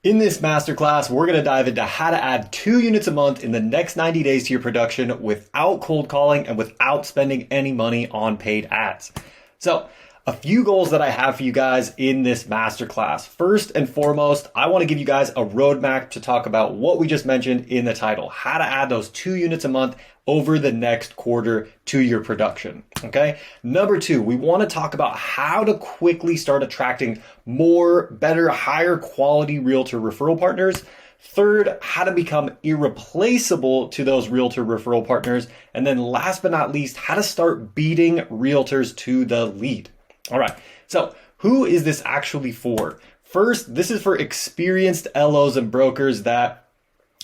In this masterclass, we're going to dive into how to add 2 units a month in the next 90 days to your production without cold calling and without spending any money on paid ads. So, a few goals that I have for you guys in this masterclass. First and foremost, I want to give you guys a roadmap to talk about what we just mentioned in the title, how to add those 2 units a month over the next quarter to your production, okay? Number 2, we want to talk about how to quickly start attracting more, better, higher quality realtor referral partners. Third, how to become irreplaceable to those realtor referral partners. And then last but not least, how to start beating realtors to the lead. All right, so who is this actually for? First, this is for experienced LOs and brokers that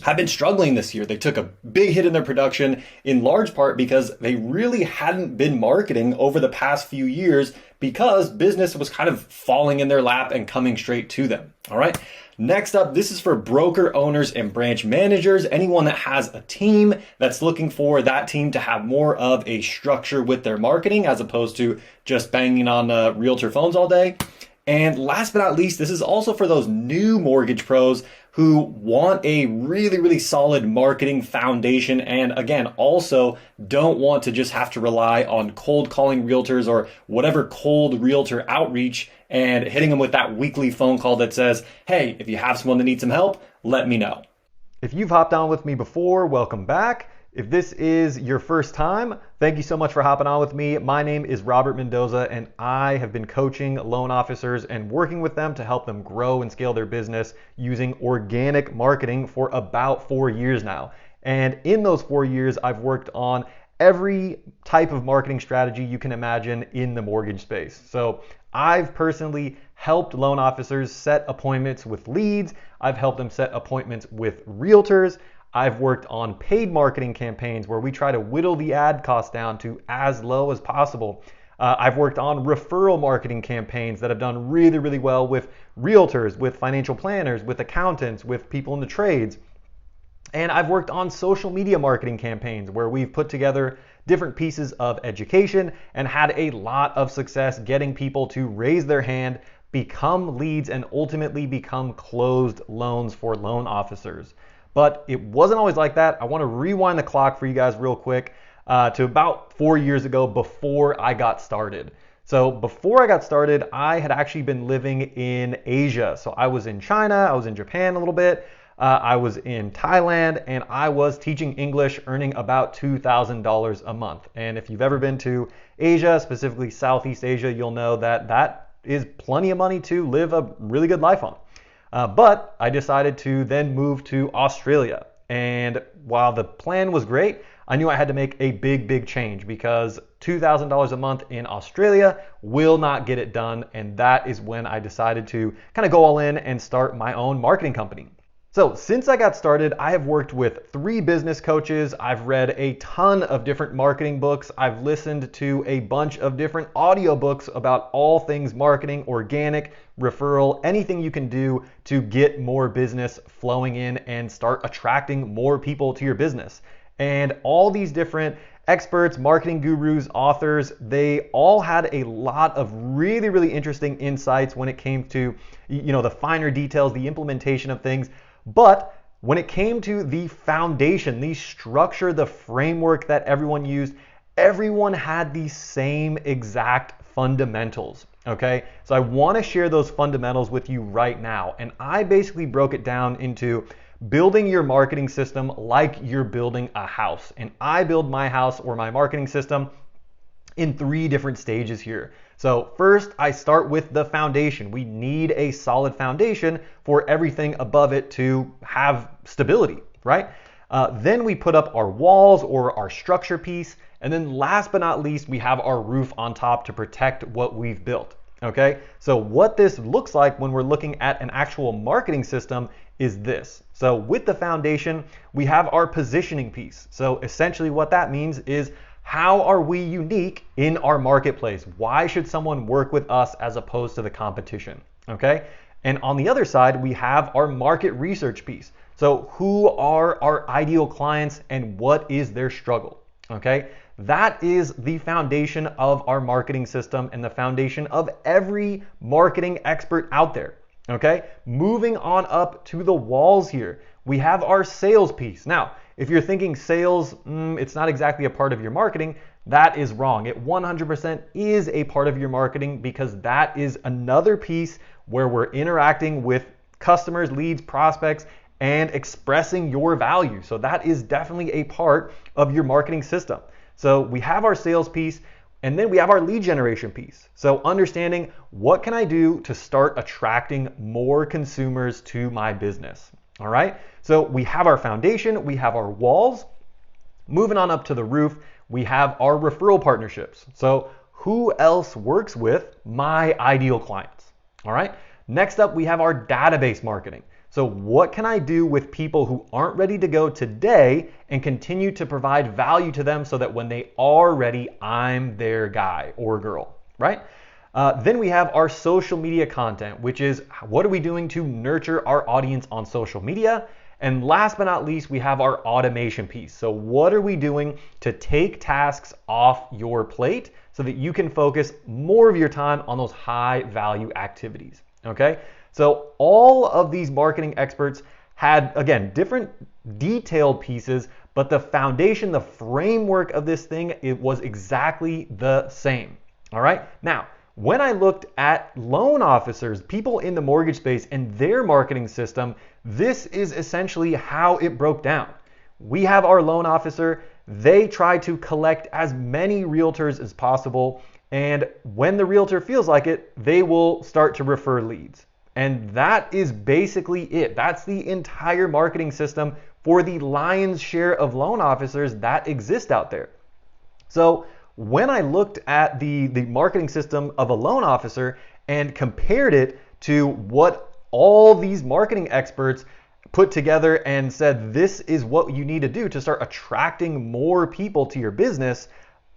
have been struggling this year. They took a big hit in their production in large part because they really hadn't been marketing over the past few years because business was kind of falling in their lap and coming straight to them. All right. Next up, this is for broker owners and branch managers, anyone that has a team that's looking for that team to have more of a structure with their marketing as opposed to just banging on realtor phones all day. And last but not least, this is also for those new mortgage pros who want a really, really solid marketing foundation. And again, also don't want to just have to rely on cold calling realtors or whatever cold realtor outreach and hitting them with that weekly phone call that says, hey, if you have someone that needs some help, let me know. If you've hopped on with me before, welcome back. If this is your first time, thank you so much for hopping on with me. My name is Robert Mendoza, and I have been coaching loan officers and working with them to help them grow and scale their business using organic marketing for about 4 years now. And in those 4 years, I've worked on every type of marketing strategy you can imagine in the mortgage space. So I've personally helped loan officers set appointments with leads. I've helped them set appointments with realtors. I've worked on paid marketing campaigns where we try to whittle the ad cost down to as low as possible. I've worked on referral marketing campaigns that have done really, really well with realtors, with financial planners, with accountants, with people in the trades. And I've worked on social media marketing campaigns where we've put together different pieces of education and had a lot of success getting people to raise their hand, become leads, and ultimately become closed loans for loan officers. But it wasn't always like that. I want to rewind the clock for you guys real quick to about 4 years ago before I got started. So before I got started, I had actually been living in Asia. So I was in China, I was in Japan a little bit, I was in Thailand, and I was teaching English, earning about $2,000 a month. And if you've ever been to Asia, specifically Southeast Asia, you'll know that that is plenty of money to live a really good life on. But I decided to then move to Australia. And while the plan was great, I knew I had to make a big change because $2,000 a month in Australia will not get it done. And that is when I decided to kind of go all in and start my own marketing company. So since I got started, I have worked with 3 business coaches. I've read a ton of different marketing books. I've listened to a bunch of different audiobooks about all things marketing, organic, referral, anything you can do to get more business flowing in and start attracting more people to your business. And all these different experts, marketing gurus, authors, they all had a lot of really, really interesting insights when it came to, the finer details, the implementation of things. But when it came to the foundation, the structure, the framework that everyone used, everyone had the same exact fundamentals, okay? So I want to share those fundamentals with you right now. And I basically broke it down into building your marketing system like you're building a house. And I build my house or my marketing system in 3 different stages here. So first, I start with the foundation. We need a solid foundation for everything above it to have stability, right? Then we put up our walls or our structure piece. And then last but not least, we have our roof on top to protect what we've built, okay? So what this looks like when we're looking at an actual marketing system is this. So with the foundation, we have our positioning piece. So essentially what that means is, how are we unique in our marketplace? Why should someone work with us as opposed to the competition? Okay. And on the other side, we have our market research piece. So who are our ideal clients and what is their struggle? Okay. That is the foundation of our marketing system and the foundation of every marketing expert out there. Okay, moving on up to the walls here, we have our sales piece. Now, if you're thinking sales, it's not exactly a part of your marketing, that is wrong. It 100% is a part of your marketing because that is another piece where we're interacting with customers, leads, prospects, and expressing your value. So that is definitely a part of your marketing system. So we have our sales piece, and then we have our lead generation piece. So understanding what can I do to start attracting more consumers to my business. All right. So we have our foundation, we have our walls. Moving on up to the roof, we have our referral partnerships. So who else works with my ideal clients? All right. Next up, we have our database marketing. So what can I do with people who aren't ready to go today and continue to provide value to them so that when they are ready, I'm their guy or girl, right? Then we have our social media content, which is what are we doing to nurture our audience on social media? And last but not least, we have our automation piece. So what are we doing to take tasks off your plate so that you can focus more of your time on those high value activities, okay? So all of these marketing experts had, again, different detailed pieces, but the foundation, the framework of this thing, it was exactly the same, all right? Now, when I looked at loan officers, people in the mortgage space and their marketing system, this is essentially how it broke down. We have our loan officer, they try to collect as many realtors as possible, and when the realtor feels like it, they will start to refer leads. And that is basically it. That's the entire marketing system for the lion's share of loan officers that exist out there. So when I looked at the marketing system of a loan officer and compared it to what all these marketing experts put together and said, this is what you need to do to start attracting more people to your business,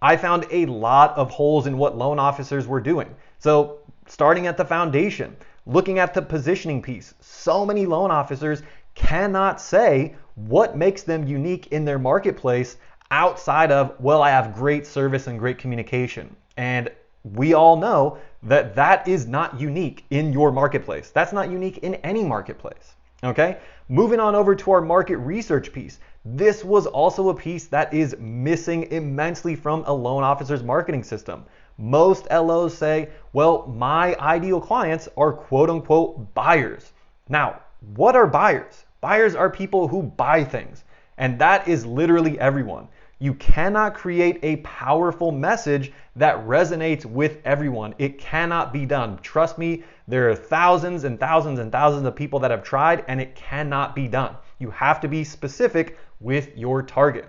I found a lot of holes in what loan officers were doing. So starting at the foundation, looking at the positioning piece, so many loan officers cannot say what makes them unique in their marketplace outside of, well, I have great service and great communication. And we all know that that is not unique in your marketplace. That's not unique in any marketplace, okay? Moving on over to our market research piece. This was also a piece that is missing immensely from a loan officer's marketing system. Most LOs say, well, my ideal clients are quote unquote buyers. Now, what are buyers? Buyers are people who buy things, and that is literally everyone. You cannot create a powerful message that resonates with everyone. It cannot be done. Trust me, there are thousands and thousands and thousands of people that have tried, and it cannot be done. You have to be specific with your target.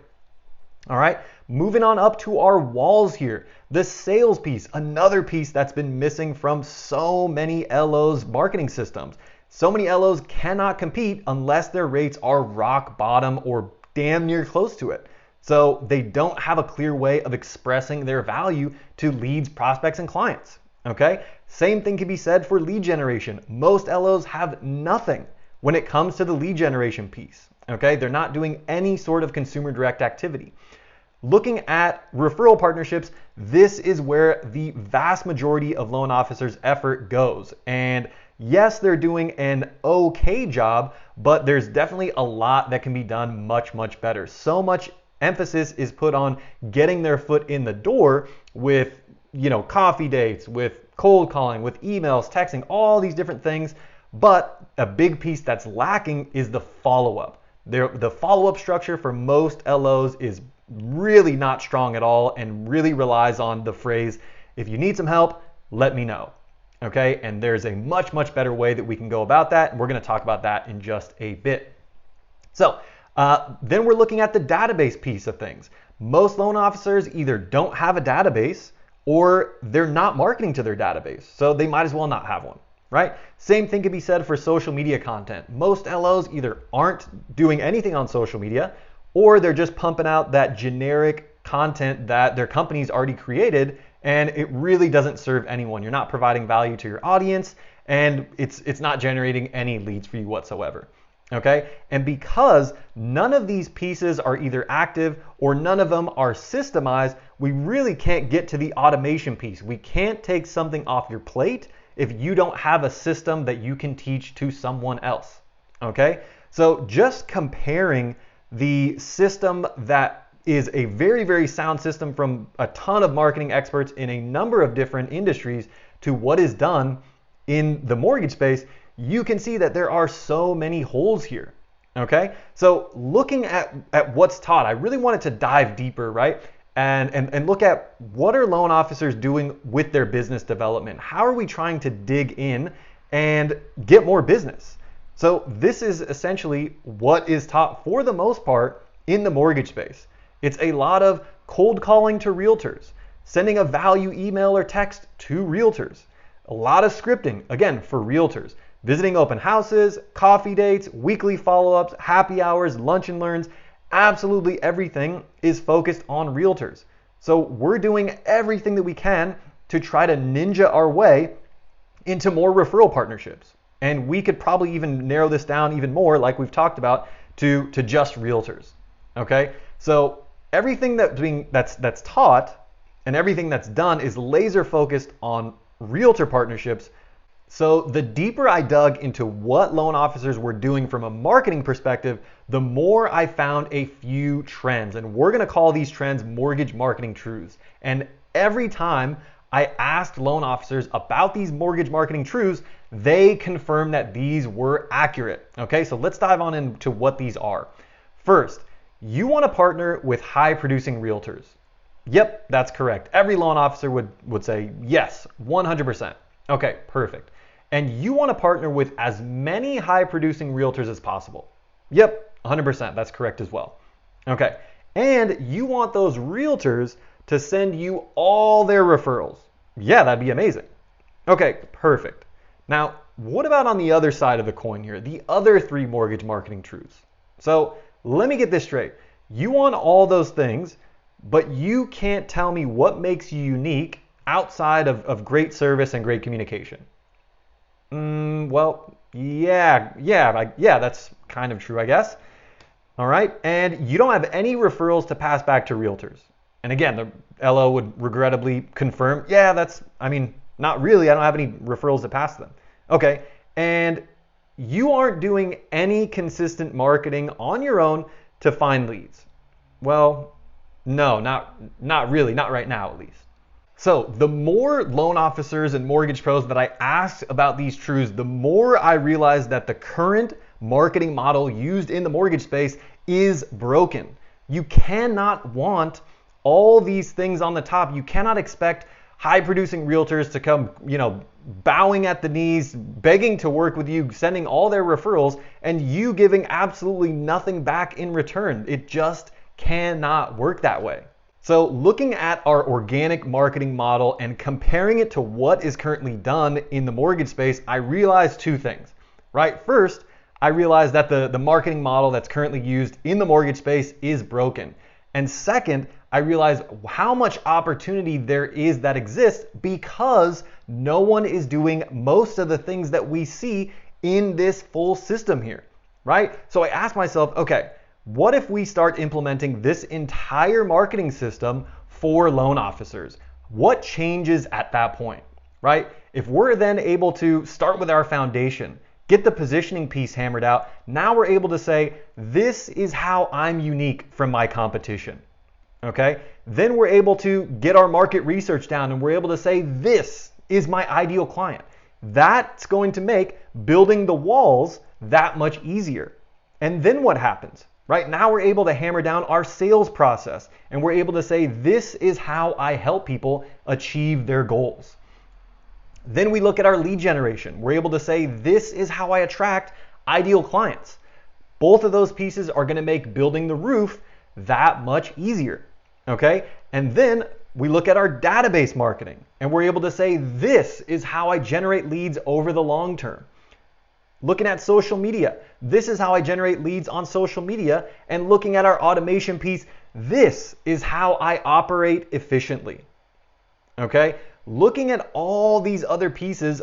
All right, moving on up to our walls here. The sales piece, another piece that's been missing from so many LOs' marketing systems. So many LOs cannot compete unless their rates are rock bottom or damn near close to it. So they don't have a clear way of expressing their value to leads, prospects, and clients. Okay, same thing can be said for lead generation. Most LOs have nothing when it comes to the lead generation piece. Okay, they're not doing any sort of consumer direct activity. Looking at referral partnerships, this is where the vast majority of loan officers' effort goes. And yes, they're doing an okay job, but there's definitely a lot that can be done much, much better. So much emphasis is put on getting their foot in the door with, coffee dates, with cold calling, with emails, texting, all these different things. But a big piece that's lacking is the follow-up. The follow-up structure for most LOs is really not strong at all and really relies on the phrase, if you need some help, let me know. Okay, and there's a much, much better way that we can go about that, and we're going to talk about that in just a bit. So then we're looking at the database piece of things. Most loan officers either don't have a database or they're not marketing to their database, so they might as well not have one, right? Same thing can be said for social media content. Most LOs either aren't doing anything on social media or they're just pumping out that generic content that their company's already created, and it really doesn't serve anyone. You're not providing value to your audience, and it's not generating any leads for you whatsoever. Okay? And because none of these pieces are either active or none of them are systemized, we really can't get to the automation piece. We can't take something off your plate if you don't have a system that you can teach to someone else. Okay? So just comparing the system that is a very, very sound system from a ton of marketing experts in a number of different industries to what is done in the mortgage space, you can see that there are so many holes here. Okay, so looking at what's taught, I really wanted to dive deeper, right? And look at what are loan officers doing with their business development? How are we trying to dig in and get more business? So this is essentially what is taught for the most part in the mortgage space. It's a lot of cold calling to realtors, sending a value email or text to realtors, a lot of scripting, again, for realtors, visiting open houses, coffee dates, weekly follow-ups, happy hours, lunch and learns. Absolutely everything is focused on realtors. So we're doing everything that we can to try to ninja our way into more referral partnerships. And we could probably even narrow this down even more, like we've talked about, to just realtors. Okay? So everything that's taught and everything that's done is laser focused on realtor partnerships. So the deeper I dug into what loan officers were doing from a marketing perspective, the more I found a few trends. And we're going to call these trends mortgage marketing truths. And every time I asked loan officers about these mortgage marketing truths, they confirmed that these were accurate. Okay, so let's dive on into what these are. First, you want to partner with high producing realtors. Yep, that's correct. Every loan officer would say yes, 100%. Okay, perfect. And you want to partner with as many high producing realtors as possible. Yep, 100%. That's correct as well. Okay, and you want those realtors to send you all their referrals. Yeah, that'd be amazing. Okay, perfect. Now, what about on the other side of the coin here, the other three mortgage marketing truths? So let me get this straight. You want all those things, but you can't tell me what makes you unique outside of great service and great communication. Well, yeah, that's kind of true, I guess. All right, and you don't have any referrals to pass back to realtors. And again, the LO would regrettably confirm, yeah, not really, I don't have any referrals to pass to them. Okay, and you aren't doing any consistent marketing on your own to find leads. Well, no, not really, not right now at least. So the more loan officers and mortgage pros that I asked about these truths, the more I realized that the current marketing model used in the mortgage space is broken. You cannot want all these things on the top. You cannot expect high producing realtors to come, bowing at the knees, begging to work with you, sending all their referrals, and you giving absolutely nothing back in return. It just cannot work that way. So looking at our organic marketing model and comparing it to what is currently done in the mortgage space, I realized two things, right? First, I realized that the marketing model that's currently used in the mortgage space is broken. And second, I realized how much opportunity there is that exists because no one is doing most of the things that we see in this full system here, right? So I asked myself, okay, what if we start implementing this entire marketing system for loan officers? What changes at that point, right? If we're then able to start with our foundation, get the positioning piece hammered out, now we're able to say, this is how I'm unique from my competition, okay? Then we're able to get our market research down and we're able to say, this is my ideal client. That's going to make building the walls that much easier. And then what happens? Right now we're able to hammer down our sales process and we're able to say, this is how I help people achieve their goals. Then we look at our lead generation. We're able to say, this is how I attract ideal clients. Both of those pieces are going to make building the roof that much easier. Okay. And then we look at our database marketing and we're able to say, this is how I generate leads over the long term. Looking at social media, this is how I generate leads on social media. And looking at our automation piece, this is how I operate efficiently. Okay? Looking at all these other pieces,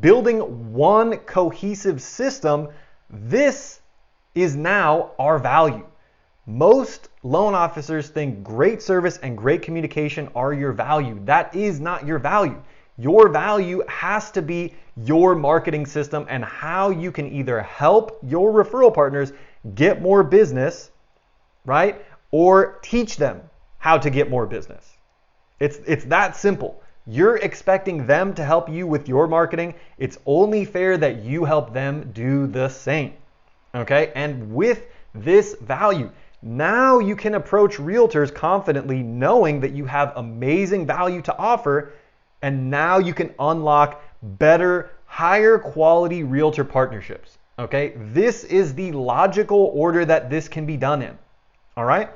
building one cohesive system, this is now our value. Most loan officers think great service and great communication are your value. That is not your value. Your value has to be your marketing system and how you can either help your referral partners get more business, right? Or teach them how to get more business. It's that simple. You're expecting them to help you with your marketing. It's only fair that you help them do the same. Okay? And with this value, now you can approach realtors confidently knowing that you have amazing value to offer, and now you can unlock better, higher quality realtor partnerships. Okay? This is the logical order that this can be done in. All right?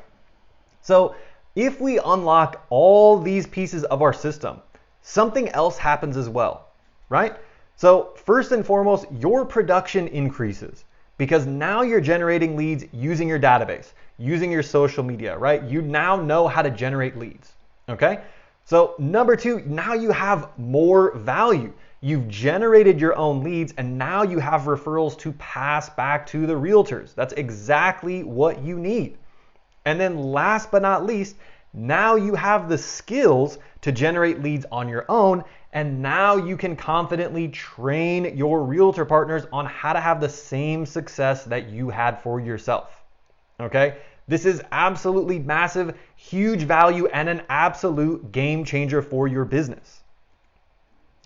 So if we unlock all these pieces of our system, something else happens as well, right? So first and foremost, your production increases because now you're generating leads using your database, using your social media, right? You now know how to generate leads, okay? So number two, now you have more value. You've generated your own leads and now you have referrals to pass back to the realtors. That's exactly what you need. And then last but not least, now you have the skills to generate leads on your own, and now you can confidently train your realtor partners on how to have the same success that you had for yourself. Okay? This is absolutely massive, huge value, and an absolute game changer for your business.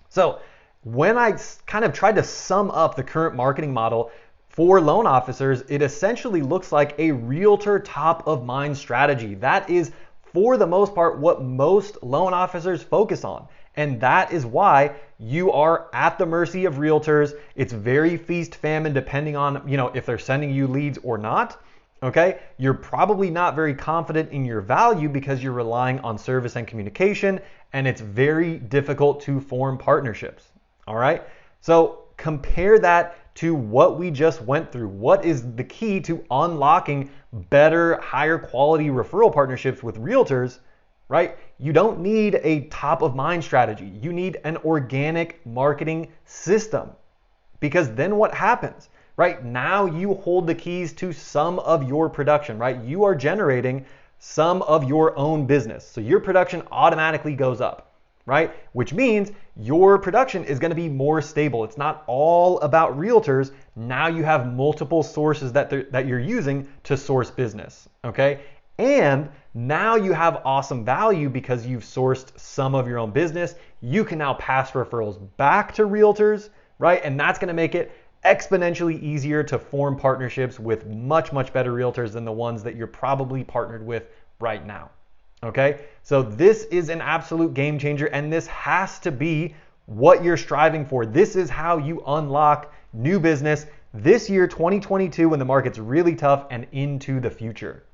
So when I kind of tried to sum up the current marketing model for loan officers, it essentially looks like a realtor top of mind strategy. That is, for the most part, what most loan officers focus on. And that is why you are at the mercy of realtors. It's very feast famine depending on, if they're sending you leads or not. Okay? You're probably not very confident in your value because you're relying on service and communication, and it's very difficult to form partnerships. All right? So compare that to what we just went through. What is the key to unlocking better, higher quality referral partnerships with realtors, right? You don't need a top of mind strategy. You need an organic marketing system, because then what happens, right? Now you hold the keys to some of your production, right? You are generating some of your own business. So your production automatically goes up, right? Which means your production is going to be more stable. It's not all about realtors. Now you have multiple sources that you're using to source business, okay? And now you have awesome value because you've sourced some of your own business. You can now pass referrals back to realtors, right? And that's going to make it exponentially easier to form partnerships with much, much better realtors than the ones that you're probably partnered with right now. Okay, so this is an absolute game changer, and this has to be what you're striving for. This is how you unlock new business this year, 2022, when the market's really tough, and into the future.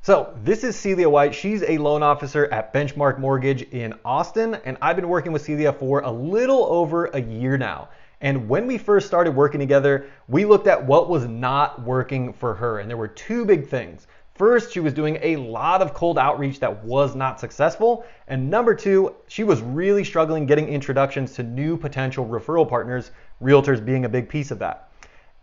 So this is Celia White. She's a loan officer at Benchmark Mortgage in Austin, and I've been working with Celia for a little over a year now. And when we first started working together, we looked at what was not working for her, and there were two big things. First, she was doing a lot of cold outreach that was not successful. And number two, she was really struggling getting introductions to new potential referral partners, realtors being a big piece of that.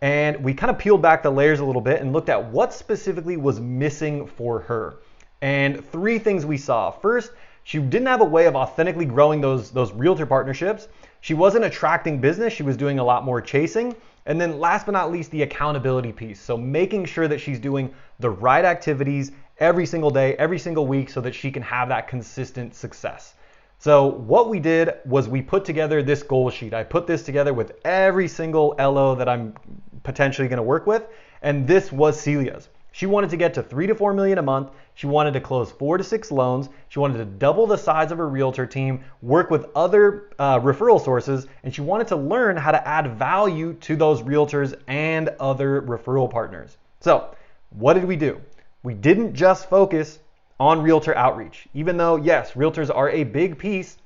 And we kind of peeled back the layers a little bit and looked at what specifically was missing for her. And three things we saw. First, she didn't have a way of authentically growing those realtor partnerships. She wasn't attracting business. She was doing a lot more chasing. And then last but not least, the accountability piece. So making sure that she's doing the right activities every single day, every single week, so that she can have that consistent success. So what we did was we put together this goal sheet. I put this together with every single LO that I'm potentially going to work with. And this was Celia's. She wanted to get to 3 to 4 million a month. She wanted to close 4 to 6 loans. She wanted to double the size of her realtor team, work with other referral sources, and she wanted to learn how to add value to those realtors and other referral partners. So what did we do? We didn't just focus on realtor outreach, even though, yes, realtors are a big piece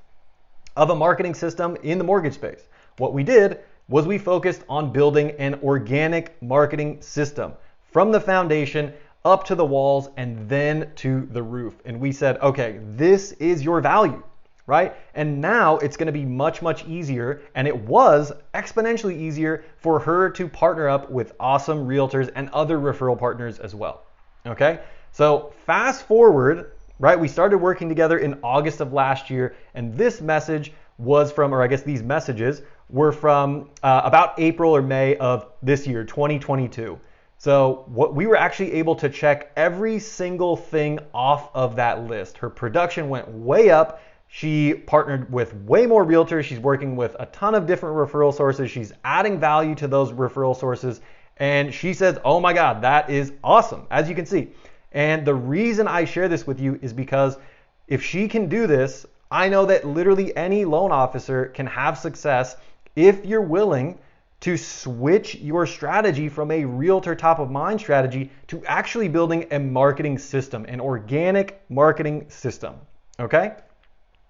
of a marketing system in the mortgage space. What we did was we focused on building an organic marketing system from the foundation up to the walls and then to the roof. And we said, okay, this is your value, right? And now it's going to be much, much easier. And it was exponentially easier for her to partner up with awesome realtors and other referral partners as well. Okay. So fast forward, right? We started working together in August of last year, and this message was from, or I guess these messages were from about April or May of this year, 2022. So what we were actually able to check every single thing off of that list. Her production went way up. She partnered with way more realtors. She's working with a ton of different referral sources. She's adding value to those referral sources. And she says, oh my God, that is awesome, as you can see. And the reason I share this with you is because if she can do this, I know that literally any loan officer can have success if you're willing to switch your strategy from a realtor top of mind strategy to actually building a marketing system, an organic marketing system, okay?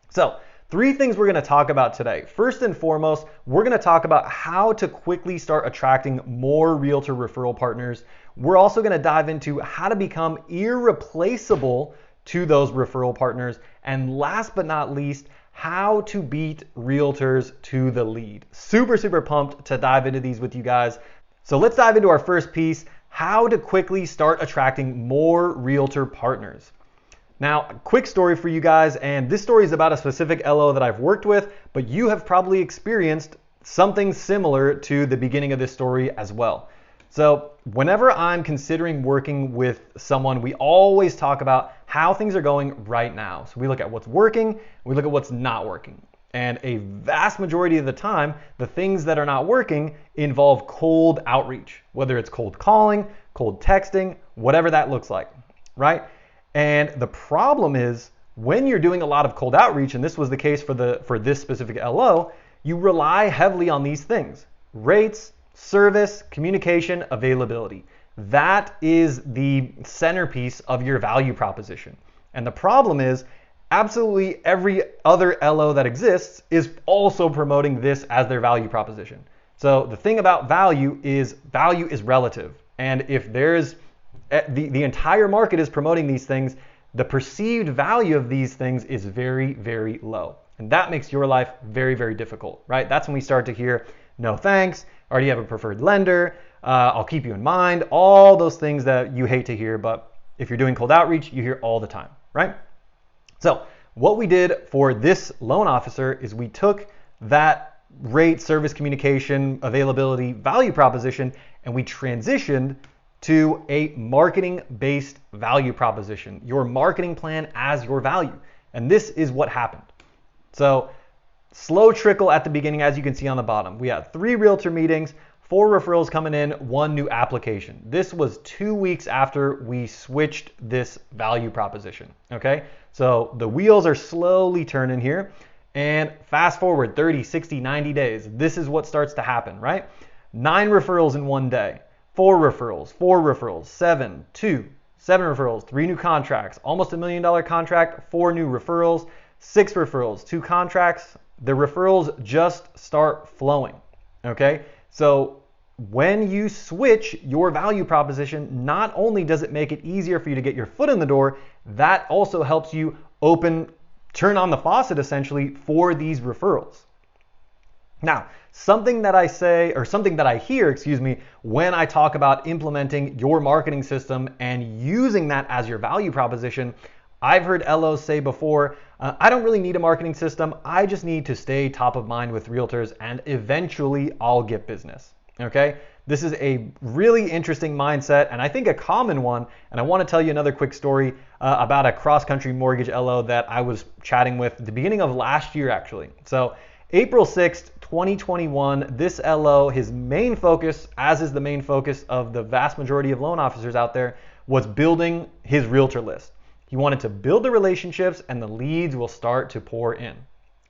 So 3 things we're gonna talk about today. First and foremost, we're gonna talk about how to quickly start attracting more realtor referral partners. We're also gonna dive into how to become irreplaceable to those referral partners. And last but not least, how to beat realtors to the lead. Super, super pumped to dive into these with you guys. So let's dive into our first piece, how to quickly start attracting more realtor partners. Now, a quick story for you guys, and this story is about a specific LO that I've worked with, but you have probably experienced something similar to the beginning of this story as well. So whenever I'm considering working with someone, we always talk about how things are going right now. So we look at what's working, we look at what's not working. And a vast majority of the time, the things that are not working involve cold outreach, whether it's cold calling, cold texting, whatever that looks like, right? And the problem is when you're doing a lot of cold outreach, and this was the case for this specific LO, you rely heavily on these things: rates, service, communication, availability. That is the centerpiece of your value proposition. And the problem is absolutely every other LO that exists is also promoting this as their value proposition. So the thing about value is relative. And if there's the entire market is promoting these things, the perceived value of these things is very, very low. And that makes your life very, very difficult, right? That's when we start to hear, no thanks, I already have a preferred lender, I'll keep you in mind, all those things that you hate to hear, but if you're doing cold outreach, you hear all the time, right? So what we did for this loan officer is we took that rate, service, communication, availability, value proposition, and we transitioned to a marketing-based value proposition, your marketing plan as your value. And this is what happened. So slow trickle at the beginning, as you can see on the bottom. We had 3 realtor meetings, 4 referrals coming in, 1 new application. This was 2 weeks after we switched this value proposition, okay? So the wheels are slowly turning here, and fast forward 30, 60, 90 days. This is what starts to happen, right? 9 referrals in 1 day, 4 referrals, 7, 2, 7 referrals, 3 new contracts, almost $1 million contract, 4 new referrals, 6 referrals, 2 contracts. The referrals just start flowing, okay? So when you switch your value proposition, not only does it make it easier for you to get your foot in the door, that also helps you turn on the faucet essentially for these referrals. Now, something that I hear, when I talk about implementing your marketing system and using that as your value proposition, I've heard LOs say before, I don't really need a marketing system. I just need to stay top of mind with realtors and eventually I'll get business, okay? This is a really interesting mindset and I think a common one. And I want to tell you another quick story about a cross-country mortgage LO that I was chatting with at the beginning of last year, actually. So April 6th, 2021, this LO, his main focus, as is the main focus of the vast majority of loan officers out there, was building his realtor list. He wanted to build the relationships and the leads will start to pour in,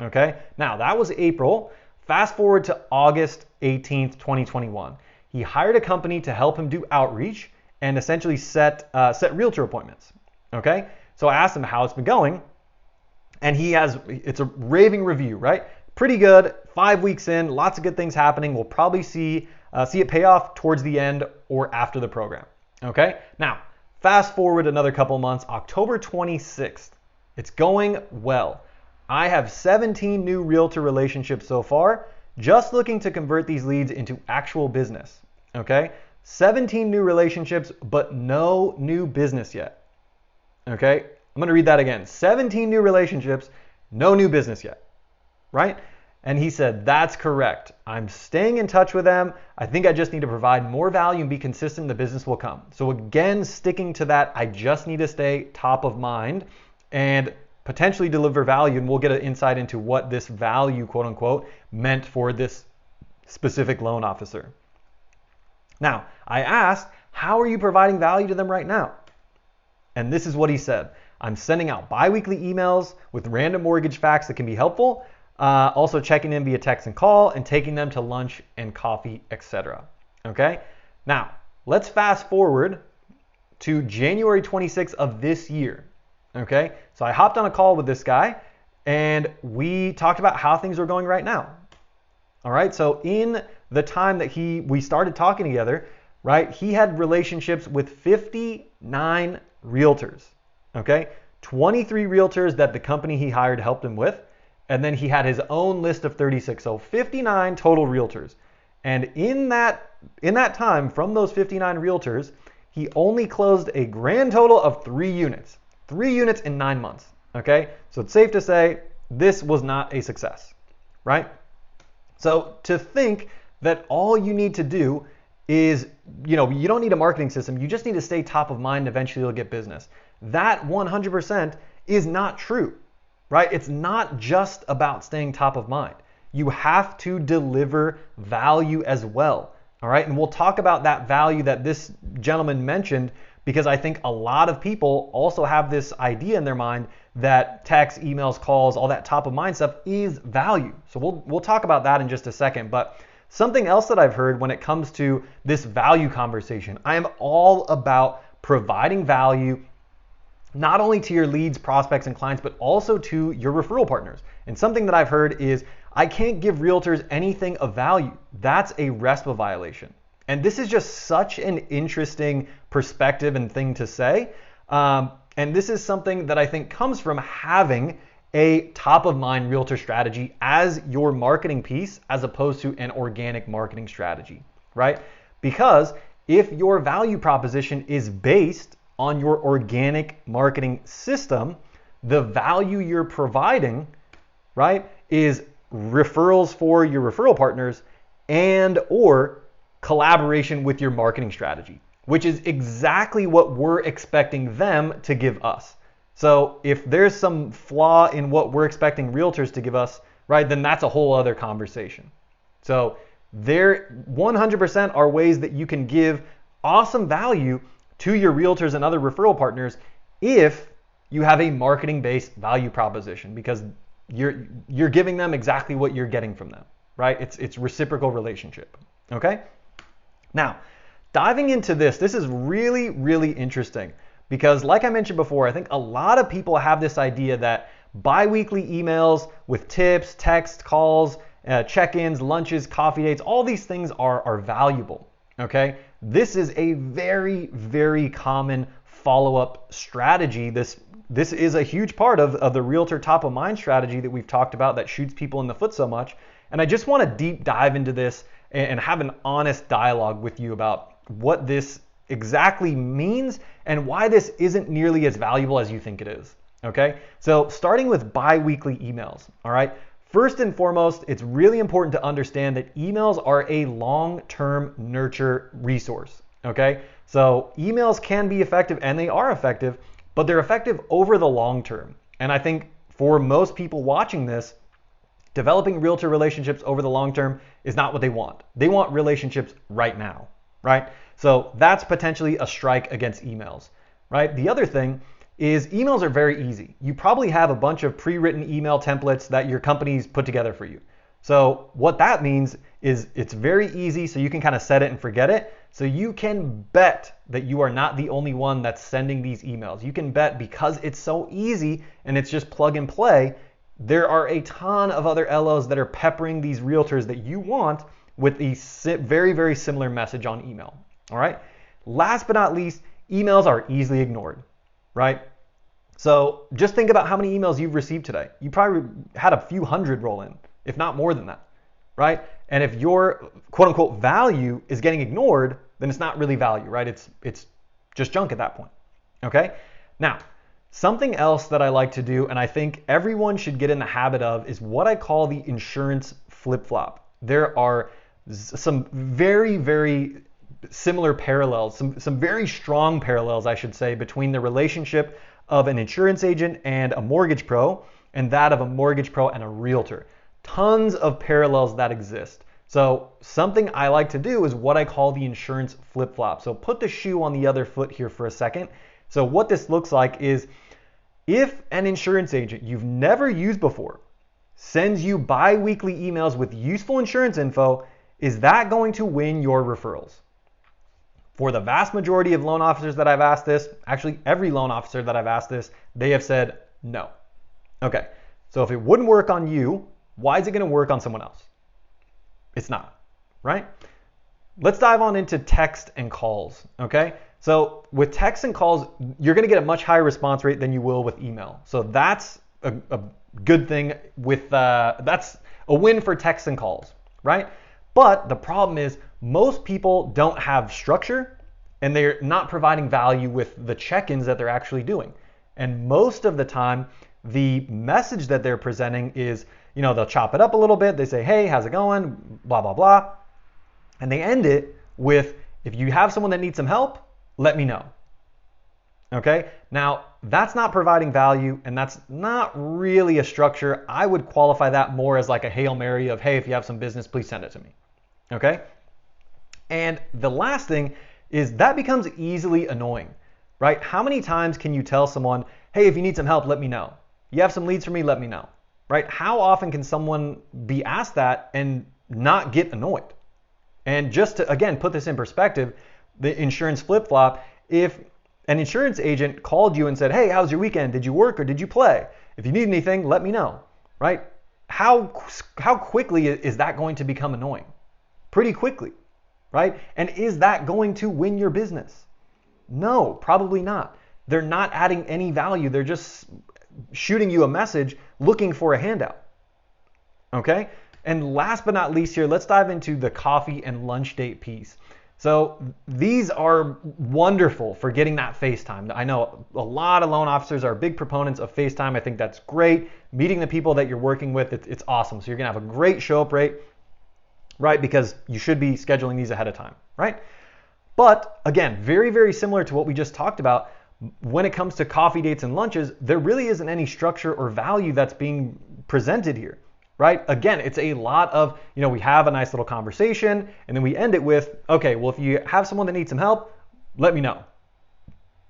okay? Now, that was April. Fast forward to August 18th, 2021. He hired a company to help him do outreach and essentially set realtor appointments, okay? So I asked him how it's been going, and it's a raving review, right? Pretty good, 5 weeks in, lots of good things happening. We'll probably see it pay off towards the end or after the program, okay? Now, fast forward another couple months, October 26th, it's going well. I have 17 new realtor relationships so far, just looking to convert these leads into actual business, okay? 17 new relationships, but no new business yet, okay? I'm gonna read that again. 17 new relationships, no new business yet. right? And he said, that's correct. I'm staying in touch with them. I think I just need to provide more value and be consistent. The business will come. So again, sticking to that, I just need to stay top of mind and potentially deliver value. And we'll get an insight into what this value, quote unquote, meant for this specific loan officer. Now, I asked, how are you providing value to them right now? And this is what he said. I'm sending out bi-weekly emails with random mortgage facts that can be helpful. Also checking in via text and call and taking them to lunch and coffee, etc. Okay. Now let's fast forward to January 26th of this year. Okay. So I hopped on a call with this guy and we talked about how things are going right now. All right. So in the time that we started talking together, right, he had relationships with 59 realtors. Okay. 23 realtors that the company he hired helped him with. And then he had his own list of 36, so 59 total realtors. And in that time, from those 59 realtors, he only closed a grand total of 3 units. 3 units in 9 months, okay? So it's safe to say this was not a success, right? So to think that all you need to do is, you don't need a marketing system. You just need to stay top of mind and eventually you'll get business. That 100% is not true. Right? It's not just about staying top of mind. You have to deliver value as well. All right. And we'll talk about that value that this gentleman mentioned because I think a lot of people also have this idea in their mind that text, emails, calls, all that top of mind stuff is value. So we'll talk about that in just a second. But something else that I've heard when it comes to this value conversation, I am all about providing value not only to your leads, prospects, and clients, but also to your referral partners. And something that I've heard is, I can't give realtors anything of value. That's a RESPA violation. And this is just such an interesting perspective and thing to say. And this is something that I think comes from having a top of mind realtor strategy as your marketing piece, as opposed to an organic marketing strategy, right? Because if your value proposition is based on your organic marketing system, the value you're providing, right, is referrals for your referral partners and or collaboration with your marketing strategy, which is exactly what we're expecting them to give us. So if there's some flaw in what we're expecting realtors to give us, right, then that's a whole other conversation. So there 100% are ways that you can give awesome value to your realtors and other referral partners if you have a marketing-based value proposition, because you're giving them exactly what you're getting from them, right? It's reciprocal relationship, okay? Now, diving into this is really, really interesting because like I mentioned before, I think a lot of people have this idea that bi-weekly emails with tips, text, calls, check-ins, lunches, coffee dates, all these things are valuable, okay? This is a very, very common follow-up strategy. This is a huge part of the realtor top of mind strategy that we've talked about that shoots people in the foot so much. And I just want to deep dive into this and have an honest dialogue with you about what this exactly means and why this isn't nearly as valuable as you think it is. Okay, so starting with bi-weekly emails. All right. First and foremost, it's really important to understand that emails are a long-term nurture resource, okay? So emails can be effective and they are effective, but they're effective over the long term. And I think for most people watching this, developing realtor relationships over the long term is not what they want. They want relationships right now, right? So that's potentially a strike against emails, right? The other thing is emails are very easy. You probably have a bunch of pre-written email templates that your company's put together for you. So what that means is it's very easy, so you can kind of set it and forget it. So you can bet that you are not the only one that's sending these emails. You can bet because it's so easy and it's just plug and play, there are a ton of other LOs that are peppering these realtors that you want with a very, very similar message on email. All right. Last but not least, emails are easily ignored. Right? So just think about how many emails you've received today. You probably had a few hundred roll in, if not more than that, right? And if your quote unquote value is getting ignored, then it's not really value, right? It's just junk at that point, okay? Now, Something else that I like to do, and I think everyone should get in the habit of, is what I call the insurance flip-flop. There are some very, very similar parallels, some very strong parallels, I should say, between the relationship of an insurance agent and a mortgage pro and that of a mortgage pro and a realtor. Tons of parallels that exist. So something I like to do is what I call the insurance flip-flop. So put the shoe on the other foot here for a second. So what this looks like is, if an insurance agent you've never used before sends you bi-weekly emails with useful insurance info, is that going to win your referrals? For the vast majority of loan officers that I've asked this, actually every loan officer that I've asked this, they have said no. Okay, so if it wouldn't work on you, why is it going to work on someone else? It's not, right? Let's dive on into text and calls, okay? So with text and calls, you're going to get a much higher response rate than you will with email. So that's a good thing with, that's a win for text and calls, right? But the problem is most people don't have structure and they're not providing value with the check-ins that they're actually doing. And most of the time, the message that they're presenting is, they'll chop it up a little bit. They say, hey, how's it going? Blah, blah, blah. And they end it with, if you have someone that needs some help, let me know. Okay? Now, that's not providing value and that's not really a structure. I would qualify that more as like a Hail Mary of, hey, if you have some business, please send it to me. Okay? And the last thing is that becomes easily annoying, right? How many times can you tell someone, hey, if you need some help, let me know. You have some leads for me, let me know, right? How often can someone be asked that and not get annoyed? And just to, again, put this in perspective, the insurance flip-flop, if an insurance agent called you and said, hey, how's your weekend? Did you work or did you play? If you need anything, let me know, right? How quickly is that going to become annoying? Pretty quickly, right? And is that going to win your business? No, probably not. They're not adding any value. They're just shooting you a message looking for a handout, okay? And last but not least here, let's dive into the coffee and lunch date piece. So these are wonderful for getting that FaceTime. I know a lot of loan officers are big proponents of FaceTime. I think that's great. Meeting the people that you're working with, it's awesome. So you're gonna have a great show up rate, right? Because you should be scheduling these ahead of time, right? But again, very, very similar to what we just talked about, when it comes to coffee dates and lunches, there really isn't any structure or value that's being presented here, right? Again, it's a lot of, we have a nice little conversation and then we end it with, okay, well, if you have someone that needs some help, let me know.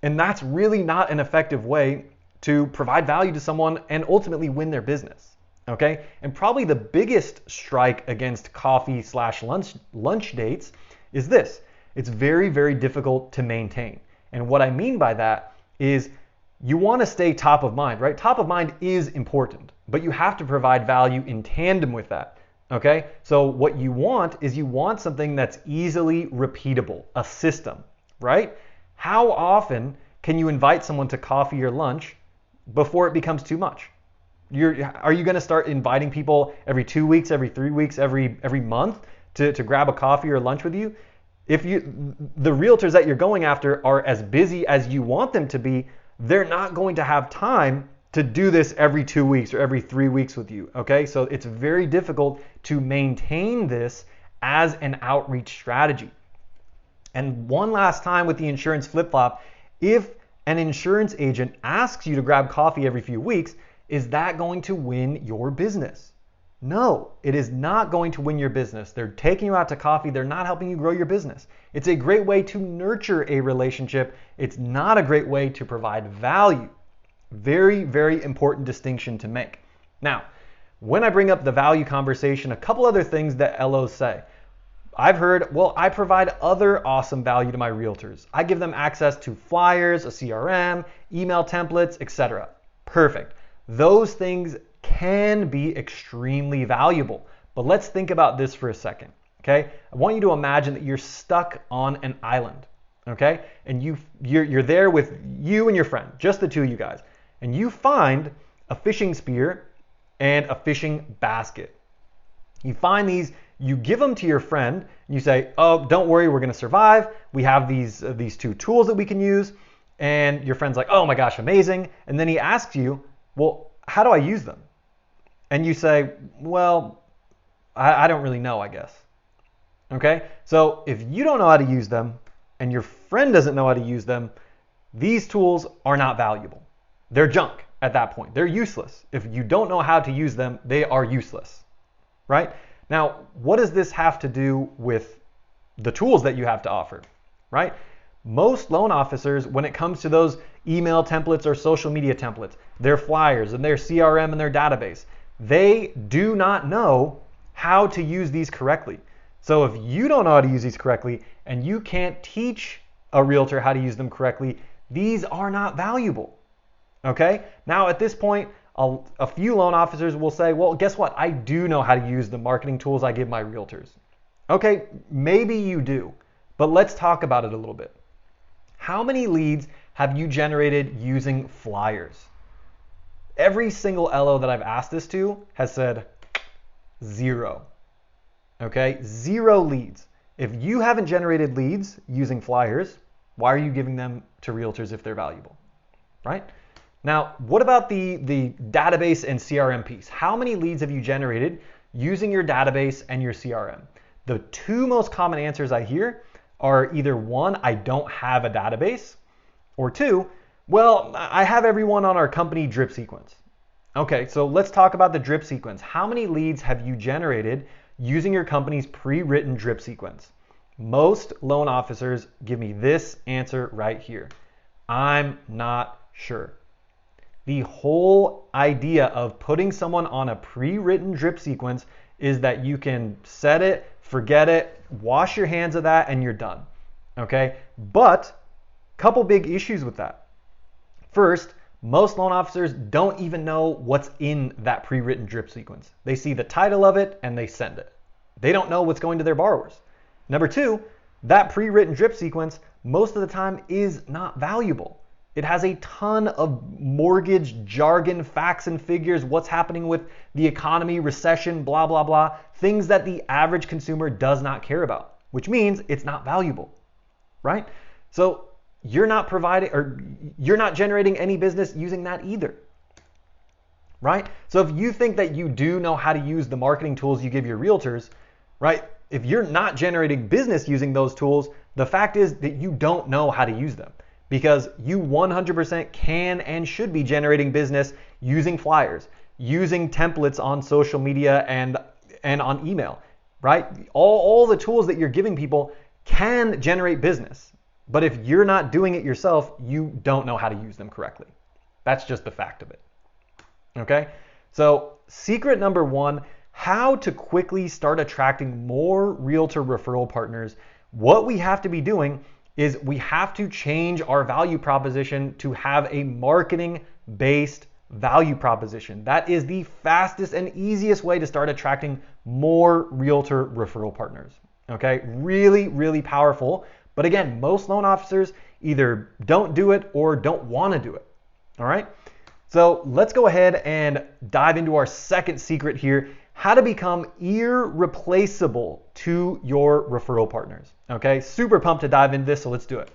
And that's really not an effective way to provide value to someone and ultimately win their business, okay? And probably the biggest strike against coffee/lunch dates is this. It's very, very difficult to maintain. And what I mean by that is you want to stay top of mind, right? Top of mind is important, but you have to provide value in tandem with that, okay? So what you want is you want something that's easily repeatable, a system, right? How often can you invite someone to coffee or lunch before it becomes too much? Are you going to start inviting people every 2 weeks, every 3 weeks, every month to grab a coffee or lunch with you? If the realtors that you're going after are as busy as you want them to be, they're not going to have time to do this every 2 weeks or every 3 weeks with you, okay? So it's very difficult to maintain this as an outreach strategy. And one last time with the insurance flip-flop, if an insurance agent asks you to grab coffee every few weeks, is that going to win your business? No, it is not going to win your business. They're taking you out to coffee. They're not helping you grow your business. It's a great way to nurture a relationship. It's not a great way to provide value. Very, very important distinction to make. Now, when I bring up the value conversation, a couple other things that LOs say. I've heard, well, I provide other awesome value to my realtors. I give them access to flyers, a CRM, email templates, etc. Perfect. Those things can be extremely valuable. But let's think about this for a second, okay? I want you to imagine that you're stuck on an island, okay? And you're there with you and your friend, just the two of you guys. And you find a fishing spear and a fishing basket. You find these, you give them to your friend, and you say, oh, don't worry, we're gonna survive. We have these two tools that we can use. And your friend's like, oh my gosh, amazing. And then he asks you, well, how do I use them? And you say, well, I don't really know, I guess. Okay? So if you don't know how to use them and your friend doesn't know how to use them, these tools are not valuable. They're junk at that point. They're useless. If you don't know how to use them, they are useless, right? Now, what does this have to do with the tools that you have to offer, right? Most loan officers, when it comes to those email templates or social media templates, their flyers and their CRM and their database, they do not know how to use these correctly. So if you don't know how to use these correctly and you can't teach a realtor how to use them correctly, these are not valuable. Okay? Now at this point, a few loan officers will say, well, guess what? I do know how to use the marketing tools I give my realtors. Okay, maybe you do, but let's talk about it a little bit. How many leads have you generated using flyers? Every single LO that I've asked this to has said 0. Okay, 0 leads. If you haven't generated leads using flyers, why are you giving them to realtors if they're valuable, right? Now, what about the database and CRM piece? How many leads have you generated using your database and your CRM? The two most common answers I hear are either 1, I don't have a database, or 2, well, I have everyone on our company drip sequence. Okay, so let's talk about the drip sequence. How many leads have you generated using your company's pre-written drip sequence? Most loan officers give me this answer right here. I'm not sure. The whole idea of putting someone on a pre-written drip sequence is that you can set it, forget it, wash your hands of that, and you're done. Okay? But a couple big issues with that. First, most loan officers don't even know what's in that pre-written drip sequence. They see the title of it and they send it. They don't know what's going to their borrowers. Number 2, that pre-written drip sequence most of the time is not valuable. It has a ton of mortgage jargon, facts and figures, what's happening with the economy, recession, blah, blah, blah, things that the average consumer does not care about, which means it's not valuable, right? So you're not providing, or you're not generating any business using that either, right? So if you think that you do know how to use the marketing tools you give your realtors, right? If you're not generating business using those tools, the fact is that you don't know how to use them. Because you 100% can and should be generating business using flyers, using templates on social media and on email, right? All the tools that you're giving people can generate business. But if you're not doing it yourself, you don't know how to use them correctly. That's just the fact of it. Okay? So secret number 1, how to quickly start attracting more realtor referral partners. What we have to be doing is we have to change our value proposition to have a marketing-based value proposition. That is the fastest and easiest way to start attracting more realtor referral partners. Okay, really, really powerful. But again, most loan officers either don't do it or don't want to do it. All right, so let's go ahead and dive into our second secret here, how to become irreplaceable to your referral partners. Okay, super pumped to dive into this, so let's do it.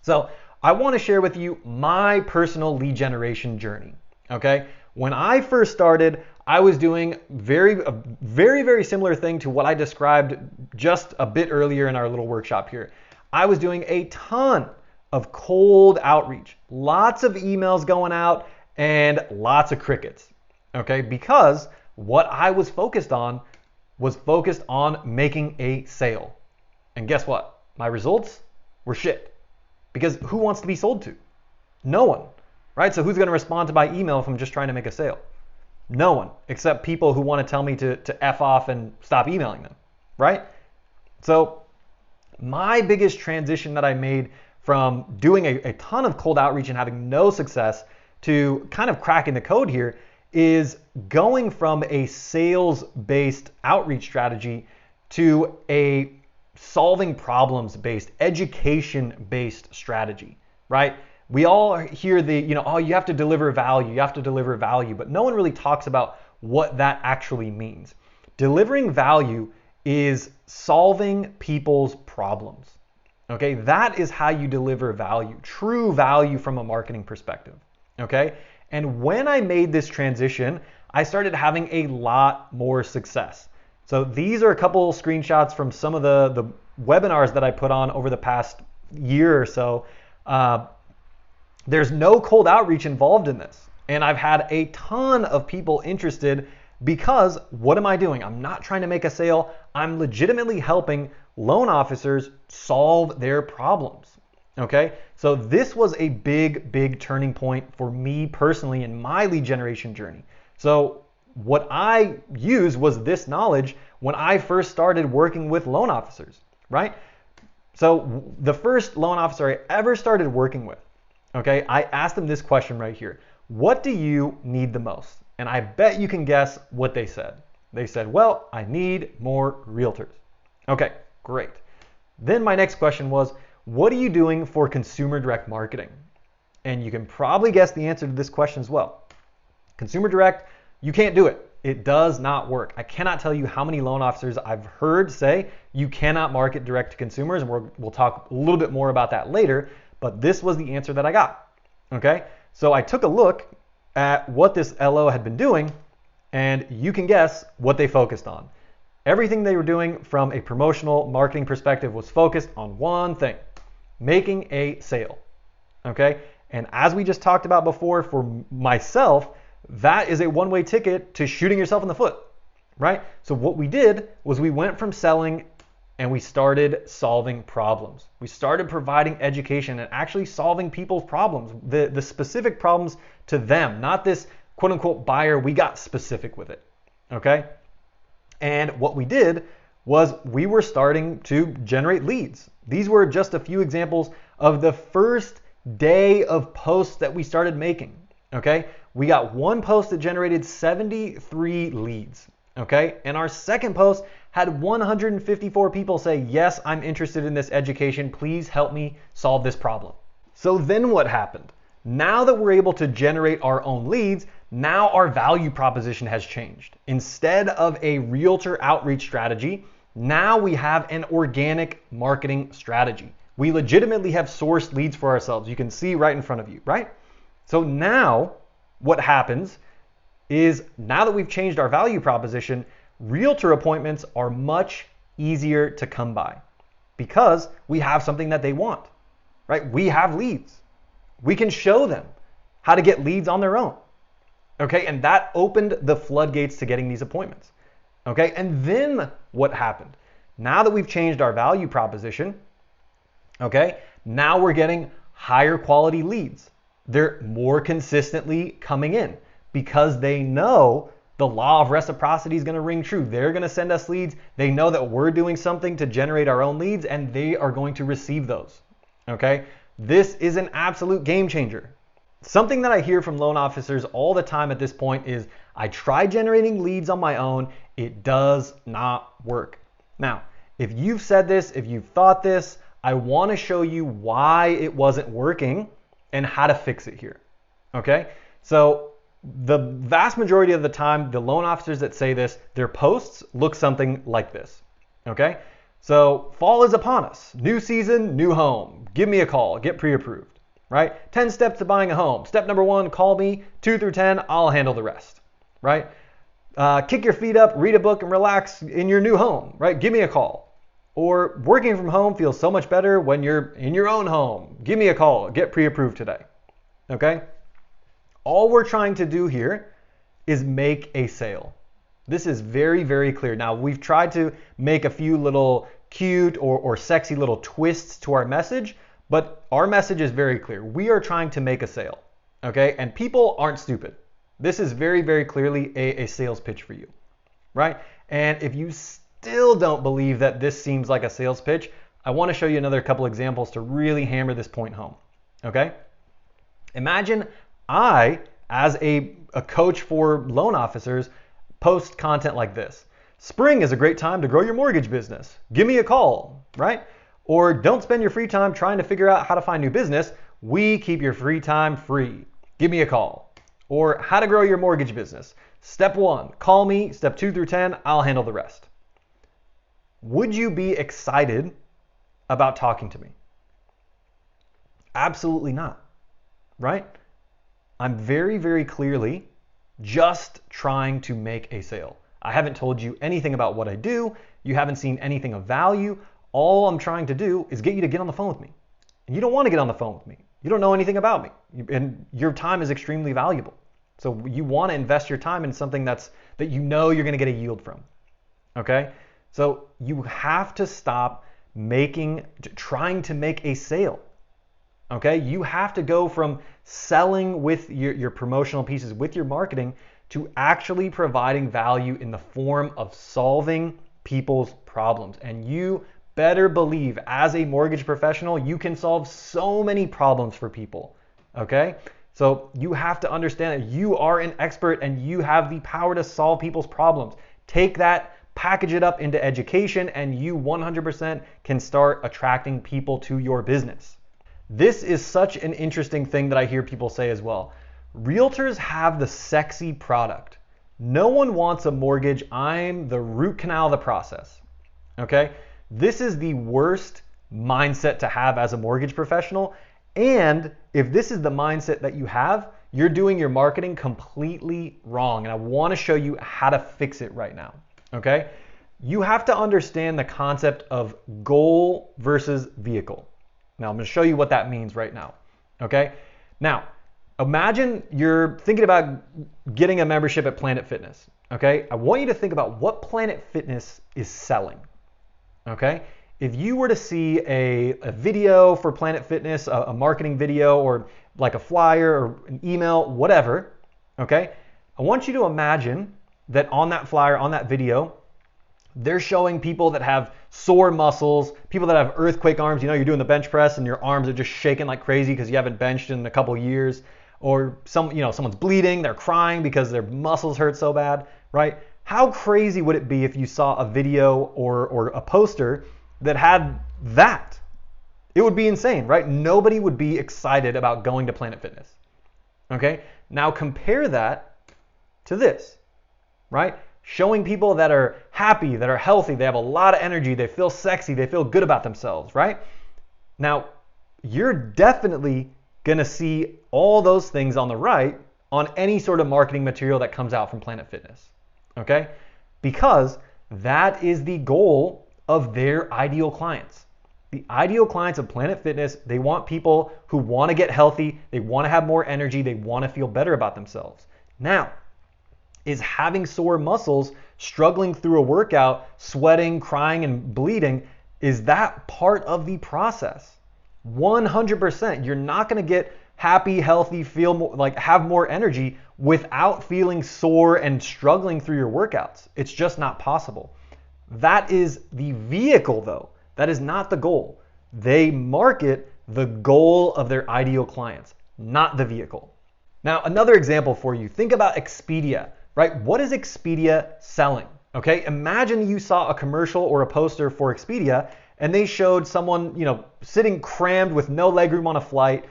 So I want to share with you my personal lead generation journey. Okay, when I first started, I was doing a very similar thing to what I described just a bit earlier in our little workshop here. I was doing a ton of cold outreach, lots of emails going out and lots of crickets. Okay, because what I was focused on making a sale. And guess what? My results were shit. Because who wants to be sold to? No one, right? So who's going to respond to my email if I'm just trying to make a sale? No one, except people who want to tell me to F off and stop emailing them, right? So my biggest transition that I made from doing a ton of cold outreach and having no success to kind of cracking the code here is going from a sales-based outreach strategy to a solving problems-based, education-based strategy, right? We all hear oh, you have to deliver value, but no one really talks about what that actually means. Delivering value is solving people's problems, Okay, that is how you deliver value, true value from a marketing perspective. Okay, and when I made this transition, I started having a lot more success. So these are a couple screenshots from some of the webinars that I put on over the past year or so. There's no cold outreach involved in this. And I've had a ton of people interested because what am I doing? I'm not trying to make a sale. I'm legitimately helping loan officers solve their problems. Okay, so this was a big turning point for me personally in my lead generation journey. So what I used was this knowledge when I first started working with loan officers, right? So the first loan officer I ever started working with, okay, I asked them this question right here. What do you need the most? And I bet you can guess what they said. They said, well, I need more realtors. Okay, great. Then my next question was, what are you doing for consumer direct marketing? And you can probably guess the answer to this question as well. Consumer direct, you can't do it. It does not work. I cannot tell you how many loan officers I've heard say you cannot market direct to consumers, and we'll talk a little bit more about that later, but this was the answer that I got. Okay, so I took a look at what this LO had been doing, and you can guess what they focused on. Everything they were doing from a promotional marketing perspective was focused on one thing, making a sale. Okay, and as we just talked about before, for myself, that is a one-way ticket to shooting yourself in the foot, right? So what we did was we went from selling and we started solving problems. We started providing education and actually solving people's problems, the specific problems to them, not this quote unquote buyer. We got specific with it, okay? And what we did was we were starting to generate leads. These were just a few examples of the first day of posts that we started making, okay? We got one post that generated 73 leads, okay? And our second post had 154 people say, yes, I'm interested in this education. Please help me solve this problem. So then what happened? Now that we're able to generate our own leads, now our value proposition has changed. Instead of a realtor outreach strategy, now we have an organic marketing strategy. We legitimately have sourced leads for ourselves. You can see right in front of you, right? So now what happens is, now that we've changed our value proposition, realtor appointments are much easier to come by because we have something that they want, right? We have leads. We can show them how to get leads on their own, okay? And that opened the floodgates to getting these appointments, okay? And then what happened? Now that we've changed our value proposition, okay, now we're getting higher quality leads. They're more consistently coming in because they know the law of reciprocity is going to ring true. They're going to send us leads. They know that we're doing something to generate our own leads, and they are going to receive those, okay? This is an absolute game changer. Something that I hear from loan officers all the time at this point is, I tried generating leads on my own. It does not work. Now, if you've said this, if you've thought this, I want to show you why it wasn't working and how to fix it here, okay? So the vast majority of the time, the loan officers that say this, their posts look something like this, okay? So fall is upon us. New season, new home. Give me a call, get pre-approved, right? 10 steps to buying a home. Step number 1, call me. 2 through 10, I'll handle the rest, right? Kick your feet up, read a book, and relax in your new home, right? Give me a call. Or working from home feels so much better when you're in your own home. Give me a call, get pre-approved today, okay? All we're trying to do here is make a sale. This is very clear. Now, we've tried to make a few little cute or sexy little twists to our message, but our message is very clear. We are trying to make a sale, okay? And people aren't stupid. This is very clearly a sales pitch for you, right? And if you still don't believe that this seems like a sales pitch, I want to show you another couple examples to really hammer this point home, okay? Imagine I, as a coach for loan officers, post content like this. Spring is a great time to grow your mortgage business. Give me a call, right? Or don't spend your free time trying to figure out how to find new business. We keep your free time free. Give me a call. Or how to grow your mortgage business. Step 1, call me. Step 2 through 10, I'll handle the rest. Would you be excited about talking to me? Absolutely not, right? I'm very, very clearly just trying to make a sale. I haven't told you anything about what I do. You haven't seen anything of value. All I'm trying to do is get you to get on the phone with me. And you don't want to get on the phone with me. You don't know anything about me. And your time is extremely valuable. So you want to invest your time in something that you know you're going to get a yield from. Okay? So you have to stop trying to make a sale. Okay? You have to go from selling with your promotional pieces, with your marketing, to actually providing value in the form of solving people's problems. And you better believe, as a mortgage professional, you can solve so many problems for people. Okay? So you have to understand that you are an expert and you have the power to solve people's problems. Take that, package it up into education, and you 100% can start attracting people to your business. This is such an interesting thing that I hear people say as well. Realtors have the sexy product. No one wants a mortgage. I'm the root canal of the process. Okay? This is the worst mindset to have as a mortgage professional. And if this is the mindset that you have, you're doing your marketing completely wrong. And I want to show you how to fix it right now. Okay? You have to understand the concept of goal versus vehicle. Now, I'm going to show you what that means right now. Okay? Now, imagine you're thinking about getting a membership at Planet Fitness. Okay? I want you to think about what Planet Fitness is selling. Okay? If you were to see a video for Planet Fitness, a marketing video, or like a flyer or an email, whatever, okay? I want you to imagine that on that flyer, on that video, they're showing people that have sore muscles, people that have earthquake arms. You know, you're doing the bench press and your arms are just shaking like crazy because you haven't benched in a couple years. Or someone's bleeding, they're crying because their muscles hurt so bad, right? How crazy would it be if you saw a video or a poster that had that? It would be insane, right? Nobody would be excited about going to Planet Fitness. Okay? Now compare that to this, right? Showing people that are happy, that are healthy, they have a lot of energy, they feel sexy, they feel good about themselves, right? Now, you're definitely gonna see all those things on the right on any sort of marketing material that comes out from Planet Fitness, okay? Because that is the goal of their ideal clients. The ideal clients of Planet Fitness, they want people who want to get healthy, they want to have more energy, they want to feel better about themselves. Now, is having sore muscles, struggling through a workout, sweating, crying, and bleeding, is that part of the process? 100%. You're not going to get happy, healthy, feel more, like have more energy without feeling sore and struggling through your workouts. It's just not possible. That is the vehicle though. That is not the goal. They market the goal of their ideal clients, not the vehicle. Now, another example for you. Think about Expedia, right? What is Expedia selling? Okay, imagine you saw a commercial or a poster for Expedia and they showed someone, sitting crammed with no legroom on a flight,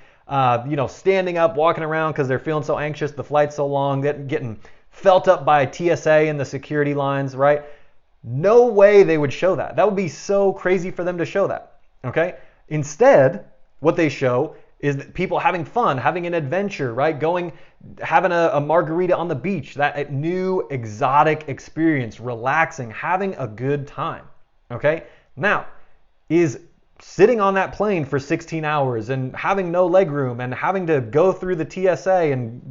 standing up, walking around because they're feeling so anxious, the flight's so long, getting felt up by TSA and the security lines, right? No way they would show that. That would be so crazy for them to show that, okay? Instead, what they show is that people having fun, having an adventure, right? Having a margarita on the beach, that new exotic experience, relaxing, having a good time, okay? Now, is sitting on that plane for 16 hours and having no legroom and having to go through the TSA and,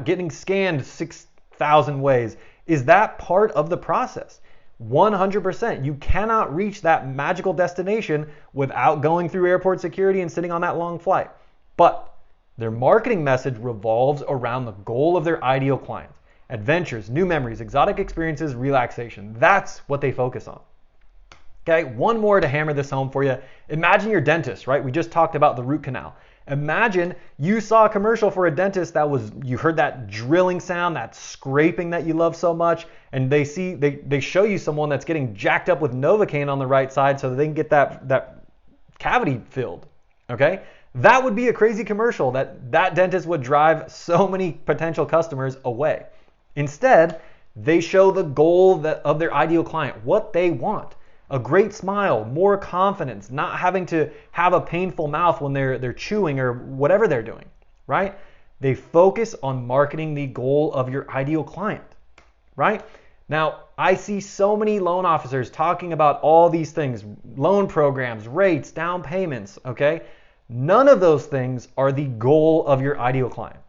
getting scanned 6,000 ways, is that part of the process? 100%. You cannot reach that magical destination without going through airport security and sitting on that long flight. But their marketing message revolves around the goal of their ideal clients. Adventures, new memories, exotic experiences, relaxation. That's what they focus on. Okay, one more to hammer this home for you. Imagine your dentist, right? We just talked about the root canal. Imagine you saw a commercial for a dentist you heard that drilling sound, that scraping that you love so much, and they show you someone that's getting jacked up with Novocaine on the right side so that they can get that cavity filled, okay? That would be a crazy commercial that dentist would drive so many potential customers away. Instead, they show the goal of their ideal client, what they want. a great smile, more confidence, not having to have a painful mouth when they're chewing or whatever they're doing, right? They focus on marketing the goal of your ideal client, right? Now, I see so many loan officers talking about all these things, loan programs, rates, down payments, okay? None of those things are the goal of your ideal client.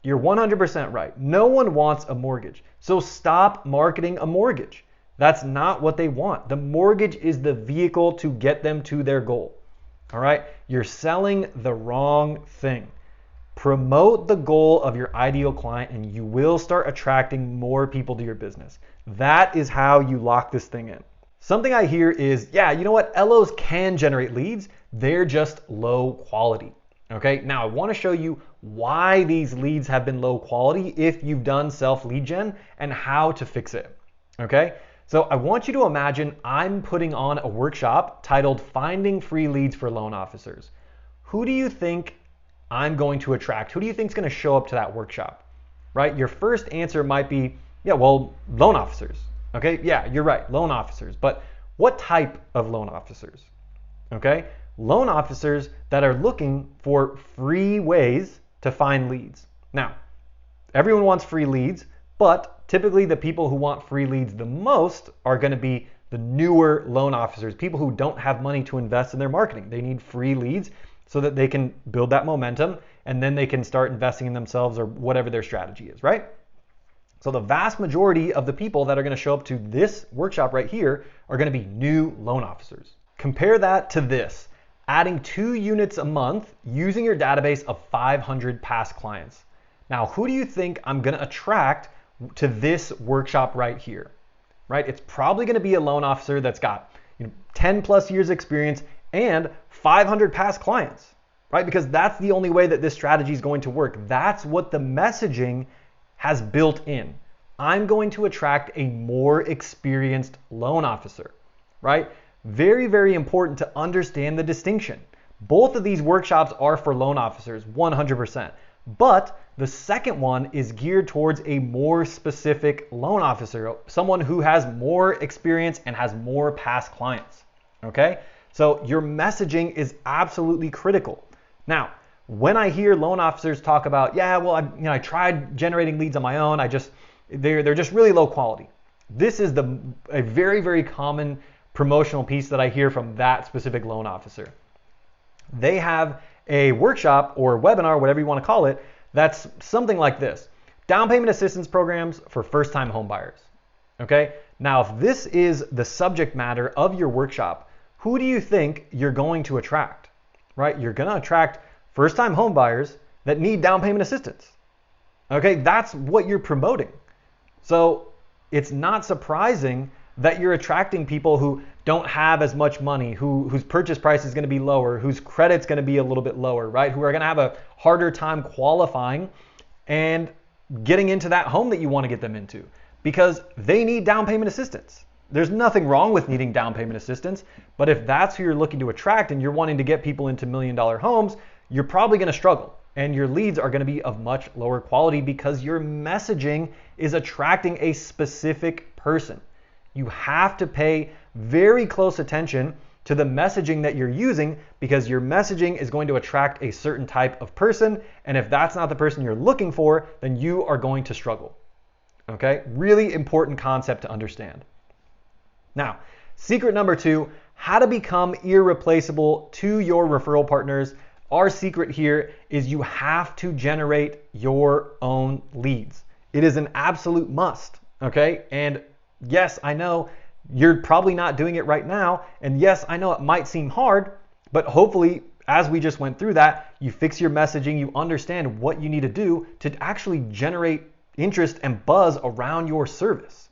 You're 100% right. No one wants a mortgage. So stop marketing a mortgage. That's not what they want. The mortgage is the vehicle to get them to their goal. All right? You're selling the wrong thing. Promote the goal of your ideal client and you will start attracting more people to your business. That is how you lock this thing in. Something I hear is, yeah, you know what? LOs can generate leads. They're just low quality. Okay, now I want to show you why these leads have been low quality if you've done self lead gen and how to fix it. Okay, so I want you to imagine I'm putting on a workshop titled Finding Free Leads for Loan Officers. Who do you think I'm going to attract? Who do you think is going to show up to that workshop? Right? Your first answer might be, yeah, well, loan officers. Okay, yeah, you're right, loan officers. But what type of loan officers? Okay, loan officers that are looking for free ways to find leads. Now, everyone wants free leads, but typically the people who want free leads the most are going to be the newer loan officers, people who don't have money to invest in their marketing. They need free leads so that they can build that momentum and then they can start investing in themselves or whatever their strategy is, right? So the vast majority of the people that are going to show up to this workshop right here are going to be new loan officers. Compare that to this, adding 2 units a month using your database of 500 past clients. Now, who do you think I'm going to attract to this workshop right here? Right? It's probably going to be a loan officer that's got 10 plus years experience and 500 past clients, right? Because that's the only way that this strategy is going to work. That's what the messaging has built in. I'm going to attract a more experienced loan officer, right? Very, very important to understand the distinction. Both of these workshops are for loan officers, 100%. But the second one is geared towards a more specific loan officer, someone who has more experience and has more past clients, okay? So your messaging is absolutely critical. Now, when I hear loan officers talk about, yeah, well, I tried generating leads on my own, they're just really low quality. This is a very, very common promotional piece that I hear from that specific loan officer. They have a workshop or webinar, whatever you want to call it, that's something like this: down payment assistance programs for first-time home buyers. Okay? Now, if this is the subject matter of your workshop, who do you think you're going to attract? Right? You're going to attract first-time home buyers that need down payment assistance. Okay? That's what you're promoting. So it's not surprising that you're attracting people who don't have as much money, whose purchase price is going to be lower, whose credit's going to be a little bit lower, right? Who are going to have a harder time qualifying and getting into that home that you want to get them into because they need down payment assistance. There's nothing wrong with needing down payment assistance, but if that's who you're looking to attract and you're wanting to get people into $1 million homes, you're probably going to struggle and your leads are going to be of much lower quality because your messaging is attracting a specific person. You have to pay very close attention to the messaging that you're using because your messaging is going to attract a certain type of person. And if that's not the person you're looking for, then you are going to struggle. Okay? Really important concept to understand. Now, secret number 2, how to become irreplaceable to your referral partners. Our secret here is you have to generate your own leads. It is an absolute must. Okay? And yes, I know you're probably not doing it right now. And yes, I know it might seem hard, but hopefully, as we just went through that, you fix your messaging, you understand what you need to do to actually generate interest and buzz around your service.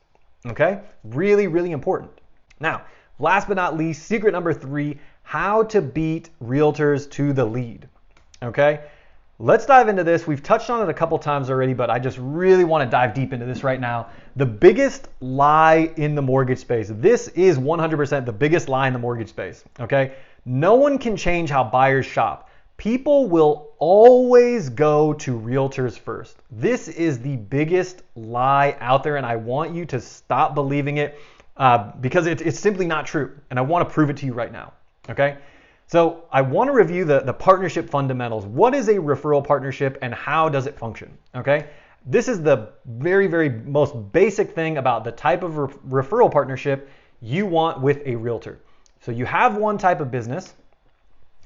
Okay? Really, really important. Now, last but not least, secret number 3, how to beat realtors to the lead. Okay? Let's dive into this. We've touched on it a couple times already, but I just really want to dive deep into this right now. The biggest lie in the mortgage space. This is 100% the biggest lie in the mortgage space, okay? No one can change how buyers shop. People will always go to realtors first. This is the biggest lie out there, and I want you to stop believing it. because it's simply not true. And I want to prove it to you right now. Okay. So I want to review the partnership fundamentals. What is a referral partnership and how does it function? Okay. This is the very, very most basic thing about the type of referral partnership you want with a realtor. So you have one type of business.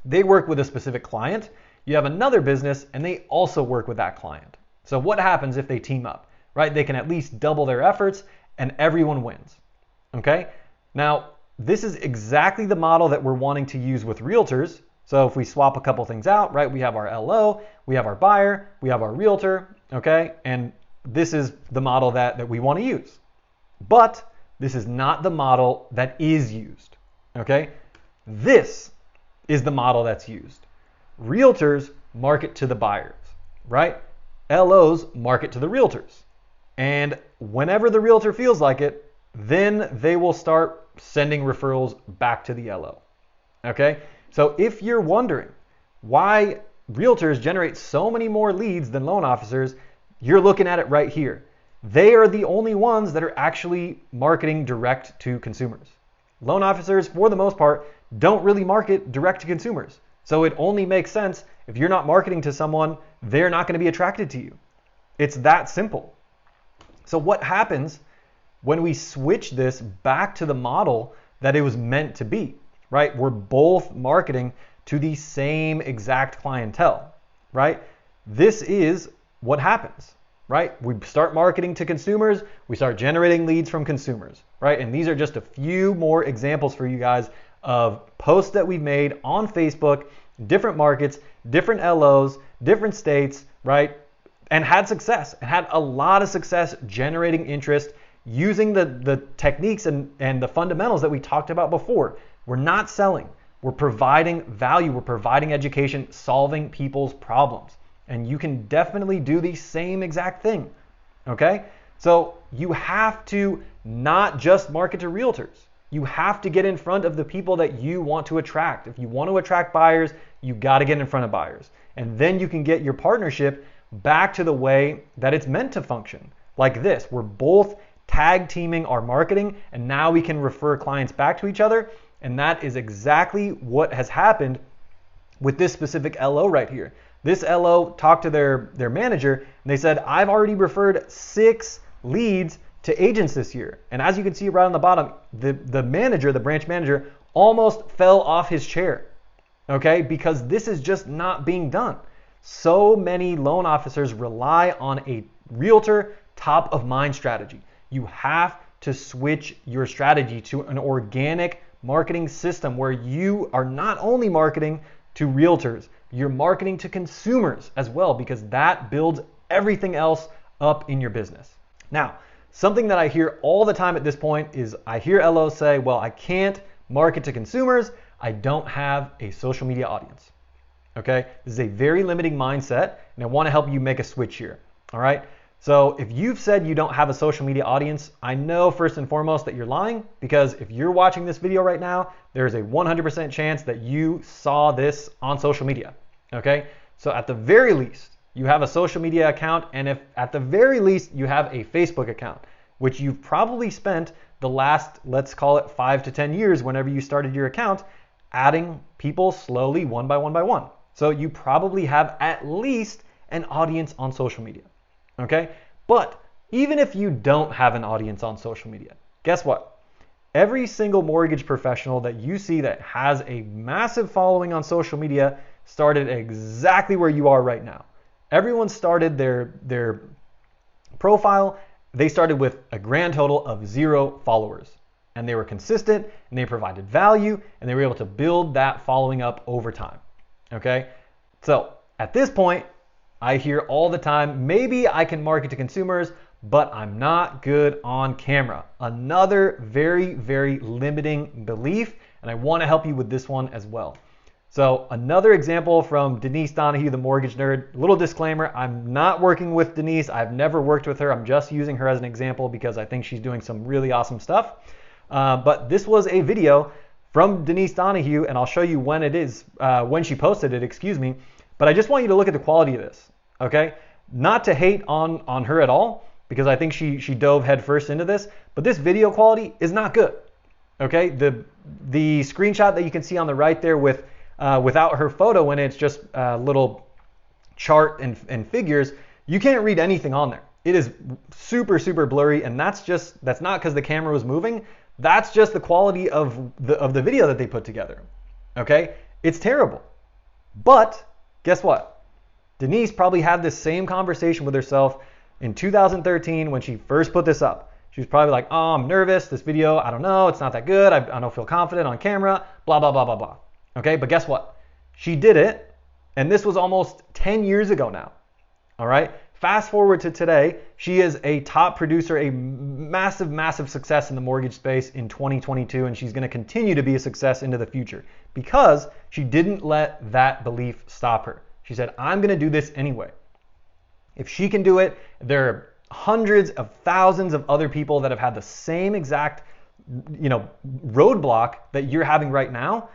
They work with a specific client. You have another business and they also work with that client. So what happens if they team up, right? They can at least double their efforts and everyone wins. Okay. Now, this is exactly the model that we're wanting to use with realtors. So if we swap a couple things out, right? We have our LO, we have our buyer, we have our realtor, okay? And this is the model that we want to use. But this is not the model that is used, okay? This is the model that's used. Realtors market to the buyers, right? LOs market to the realtors. And whenever the realtor feels like it, then they will start sending referrals back to the LO, okay? So if you're wondering why realtors generate so many more leads than loan officers, you're looking at it right here. They are the only ones that are actually marketing direct to consumers. Loan officers, for the most part, don't really market direct to consumers. So it only makes sense if you're not marketing to someone, they're not going to be attracted to you. It's that simple. So what happens when we switch this back to the model that it was meant to be, right? We're both marketing to the same exact clientele, right? This is what happens, right? We start marketing to consumers, we start generating leads from consumers, right? And these are just a few more examples for you guys of posts that we've made on Facebook, different markets, different LOs, different states, right? And had success, and had a lot of success generating interest using the techniques and the fundamentals that we talked about before. We're not selling. We're providing value. We're providing education, solving people's problems. And you can definitely do the same exact thing, okay? So you have to not just market to realtors. You have to get in front of the people that you want to attract. If you want to attract buyers, you got to get in front of buyers. And then you can get your partnership back to the way that it's meant to function. Like this, we're both tag teaming our marketing, and now we can refer clients back to each other. And that is exactly what has happened with this specific LO right here. This LO talked to their manager, and they said, I've already referred 6 leads to agents this year. And as you can see right on the bottom, the manager, the branch manager, almost fell off his chair, okay? Because this is just not being done. So many loan officers rely on a realtor top of mind strategy. You have to switch your strategy to an organic marketing system where you are not only marketing to realtors, you're marketing to consumers as well, because that builds everything else up in your business. Now, something that I hear all the time at this point is I hear LOs say, well, I can't market to consumers. I don't have a social media audience. Okay, this is a very limiting mindset, and I want to help you make a switch here. All right. So if you've said you don't have a social media audience, I know first and foremost that you're lying, because if you're watching this video right now, there's a 100% chance that you saw this on social media. Okay. So at the very least, you have a social media account, and if at the very least you have a Facebook account, which you've probably spent the last, let's call it 5 to 10 years whenever you started your account, adding people slowly one by one. So you probably have at least an audience on social media, okay? But even if you don't have an audience on social media, guess what? Every single mortgage professional that you see that has a massive following on social media started exactly where you are right now. Everyone started their profile, they started with a grand total of 0 followers. And they were consistent, and they provided value, and they were able to build that following up over time. Okay, so at this point, I hear all the time, maybe I can market to consumers, but I'm not good on camera. Another very, very limiting belief, and I want to help you with this one as well. So another example from Denise Donahue, the mortgage nerd. Little disclaimer, I'm not working with Denise. I've never worked with her. I'm just using her as an example because I think she's doing some really awesome stuff. But this was a video from Denise Donahue, and I'll show you when it is, when she posted it, excuse me. But I just want you to look at the quality of this, okay? Not to hate on her at all, because I think she dove headfirst into this, but this video quality is not good. Okay, the screenshot that you can see on the right there with without her photo in it, it's just a little chart and figures, you can't read anything on there. It is super, super blurry, and that's not because the camera was moving. That's just the quality of the video that they put together. Okay, it's terrible. But guess what? Denise probably had this same conversation with herself in 2013 when she first put this up. She was probably like, oh, I'm nervous. This video, I don't know. It's not that good. I don't feel confident on camera, blah, blah, blah, blah, blah. Okay, but guess what? She did it, and this was almost 10 years ago now. All right, fast forward to today. She is a top producer, a massive, massive success in the mortgage space in 2022, and she's going to continue to be a success into the future because she didn't let that belief stop her. She said, I'm going to do this anyway. If she can do it, there are hundreds of thousands of other people that have had the same exact, roadblock that you're having right now.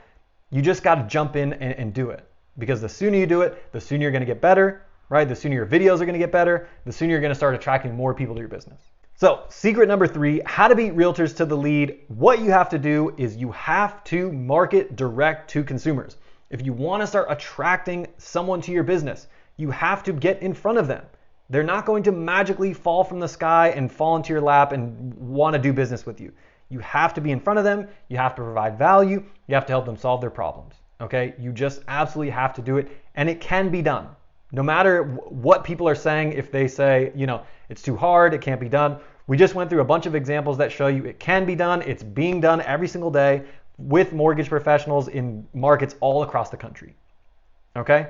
You just got to jump in and do it, because the sooner you do it, the sooner you're going to get better, right? The sooner your videos are going to get better, the sooner you're going to start attracting more people to your business. So secret number 3, how to beat realtors to the lead. What you have to do is you have to market direct to consumers. If you want to start attracting someone to your business, you have to get in front of them. They're not going to magically fall from the sky and fall into your lap and want to do business with you. You have to be in front of them. You have to provide value. You have to help them solve their problems. Okay? You just absolutely have to do it, and it can be done. No matter what people are saying, if they say, it's too hard, it can't be done. We just went through a bunch of examples that show you it can be done. It's being done every single day with mortgage professionals in markets all across the country. Okay?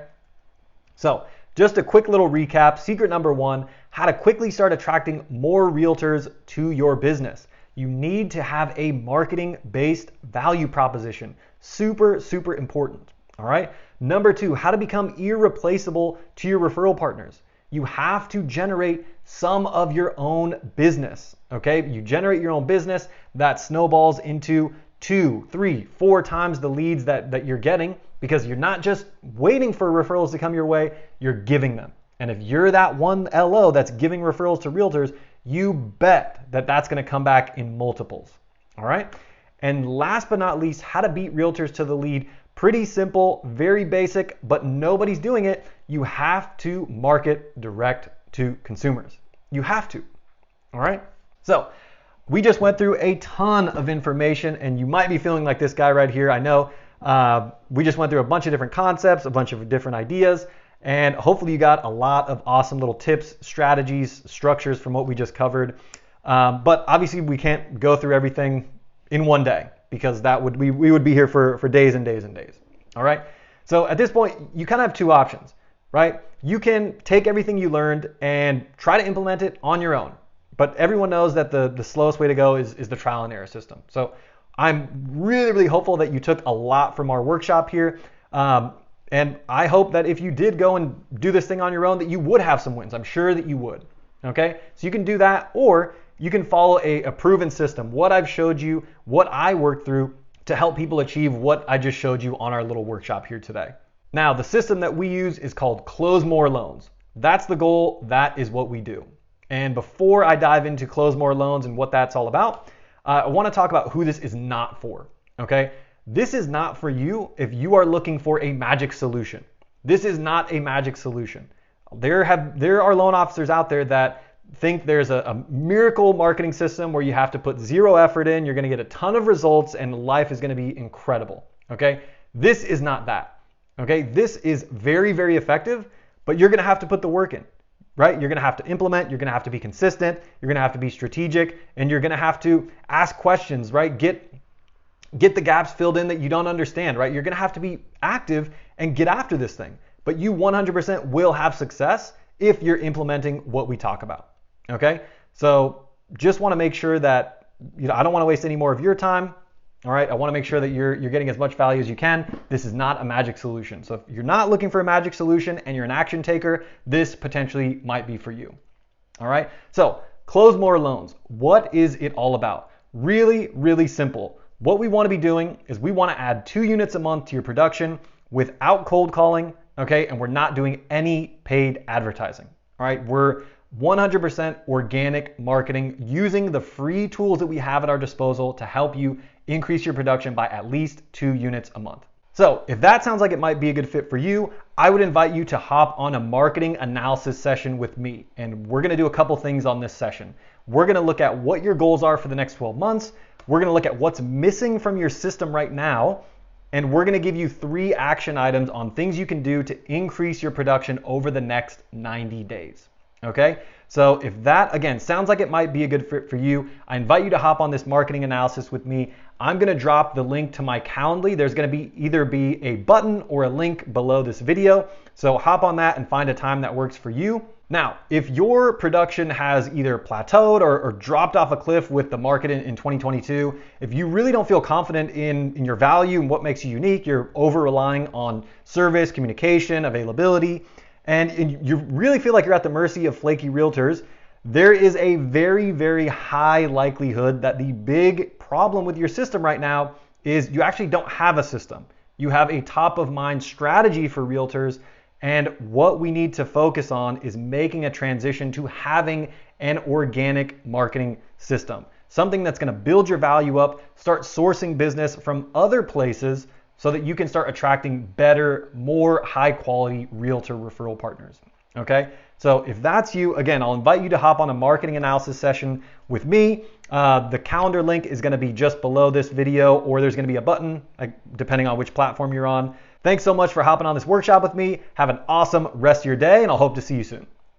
So, just a quick little recap. Secret number 1, how to quickly start attracting more realtors to your business. You need to have a marketing-based value proposition. Super, super important. All right. Number 2, how to become irreplaceable to your referral partners. You have to generate some of your own business. Okay. You generate your own business, that snowballs into 2, 3, 4 times the leads that you're getting, because you're not just waiting for referrals to come your way, you're giving them. And if you're that one LO that's giving referrals to realtors, you bet that that's going to come back in multiples. All right. And last but not least, how to beat realtors to the lead. Pretty simple, very basic, but nobody's doing it. You have to market direct to consumers. You have to. All right. So we just went through a ton of information, and you might be feeling like this guy right here. I know we just went through a bunch of different concepts, a bunch of different ideas, and hopefully you got a lot of awesome little tips, strategies, structures from what we just covered. But obviously we can't go through everything in one day, because we would be here for days and days and days. All right. So at this point, you kind of have 2 options, right? You can take everything you learned and try to implement it on your own. But everyone knows that the slowest way to go is the trial and error system. So I'm really, really hopeful that you took a lot from our workshop here. And I hope that if you did go and do this thing on your own, that you would have some wins. I'm sure that you would. Okay. So you can do that, or you can follow a proven system, what I've showed you, what I worked through to help people achieve what I just showed you on our little workshop here today. Now, the system that we use is called Close More Loans. That's the goal. That is what we do. And before I dive into Close More Loans and what that's all about, I want to talk about who this is not for. Okay? This is not for you if you are looking for a magic solution. This is not a magic solution. There are loan officers out there that think there's a miracle marketing system where you have to put 0 effort in, you're going to get a ton of results, and life is going to be incredible. Okay? This is not that. Okay? This is very, very effective, but you're going to have to put the work in, right? You're going to have to implement, you're going to have to be consistent, you're going to have to be strategic, and you're going to have to ask questions, right? Get the gaps filled in that you don't understand, right? You're going to have to be active and get after this thing. But you 100% will have success if you're implementing what we talk about. Okay? So just want to make sure that, I don't want to waste any more of your time. All right? I want to make sure that you're getting as much value as you can. This is not a magic solution. So if you're not looking for a magic solution and you're an action taker, this potentially might be for you. All right? So Close More Loans. What is it all about? Really, really simple. What we want to be doing is we want to add 2 units a month to your production without cold calling, okay? And we're not doing any paid advertising, all right? We're 100% organic marketing using the free tools that we have at our disposal to help you increase your production by at least 2 units a month. So if that sounds like it might be a good fit for you, I would invite you to hop on a marketing analysis session with me. And we're gonna do a couple things on this session. We're gonna look at what your goals are for the next 12 months. We're gonna look at what's missing from your system right now. And we're gonna give you 3 action items on things you can do to increase your production over the next 90 days. Okay, so if that, again, sounds like it might be a good fit for you, I invite you to hop on this marketing analysis with me. I'm gonna drop the link to my Calendly. There's gonna be either be a button or a link below this video. So hop on that and find a time that works for you. Now, if your production has either plateaued or dropped off a cliff with the market in 2022, if you really don't feel confident in your value and what makes you unique, you're over relying on service, communication, availability, and you really feel like you're at the mercy of flaky realtors, there is a very, very high likelihood that the big problem with your system right now is you actually don't have a system. You have a top of mind strategy for realtors, and what we need to focus on is making a transition to having an organic marketing system. Something that's gonna build your value up, start sourcing business from other places so that you can start attracting better, more high quality realtor referral partners, okay? So if that's you, again, I'll invite you to hop on a marketing analysis session with me. The calendar link is gonna be just below this video, or there's gonna be a button, depending on which platform you're on. Thanks so much for hopping on this workshop with me. Have an awesome rest of your day, and I'll hope to see you soon.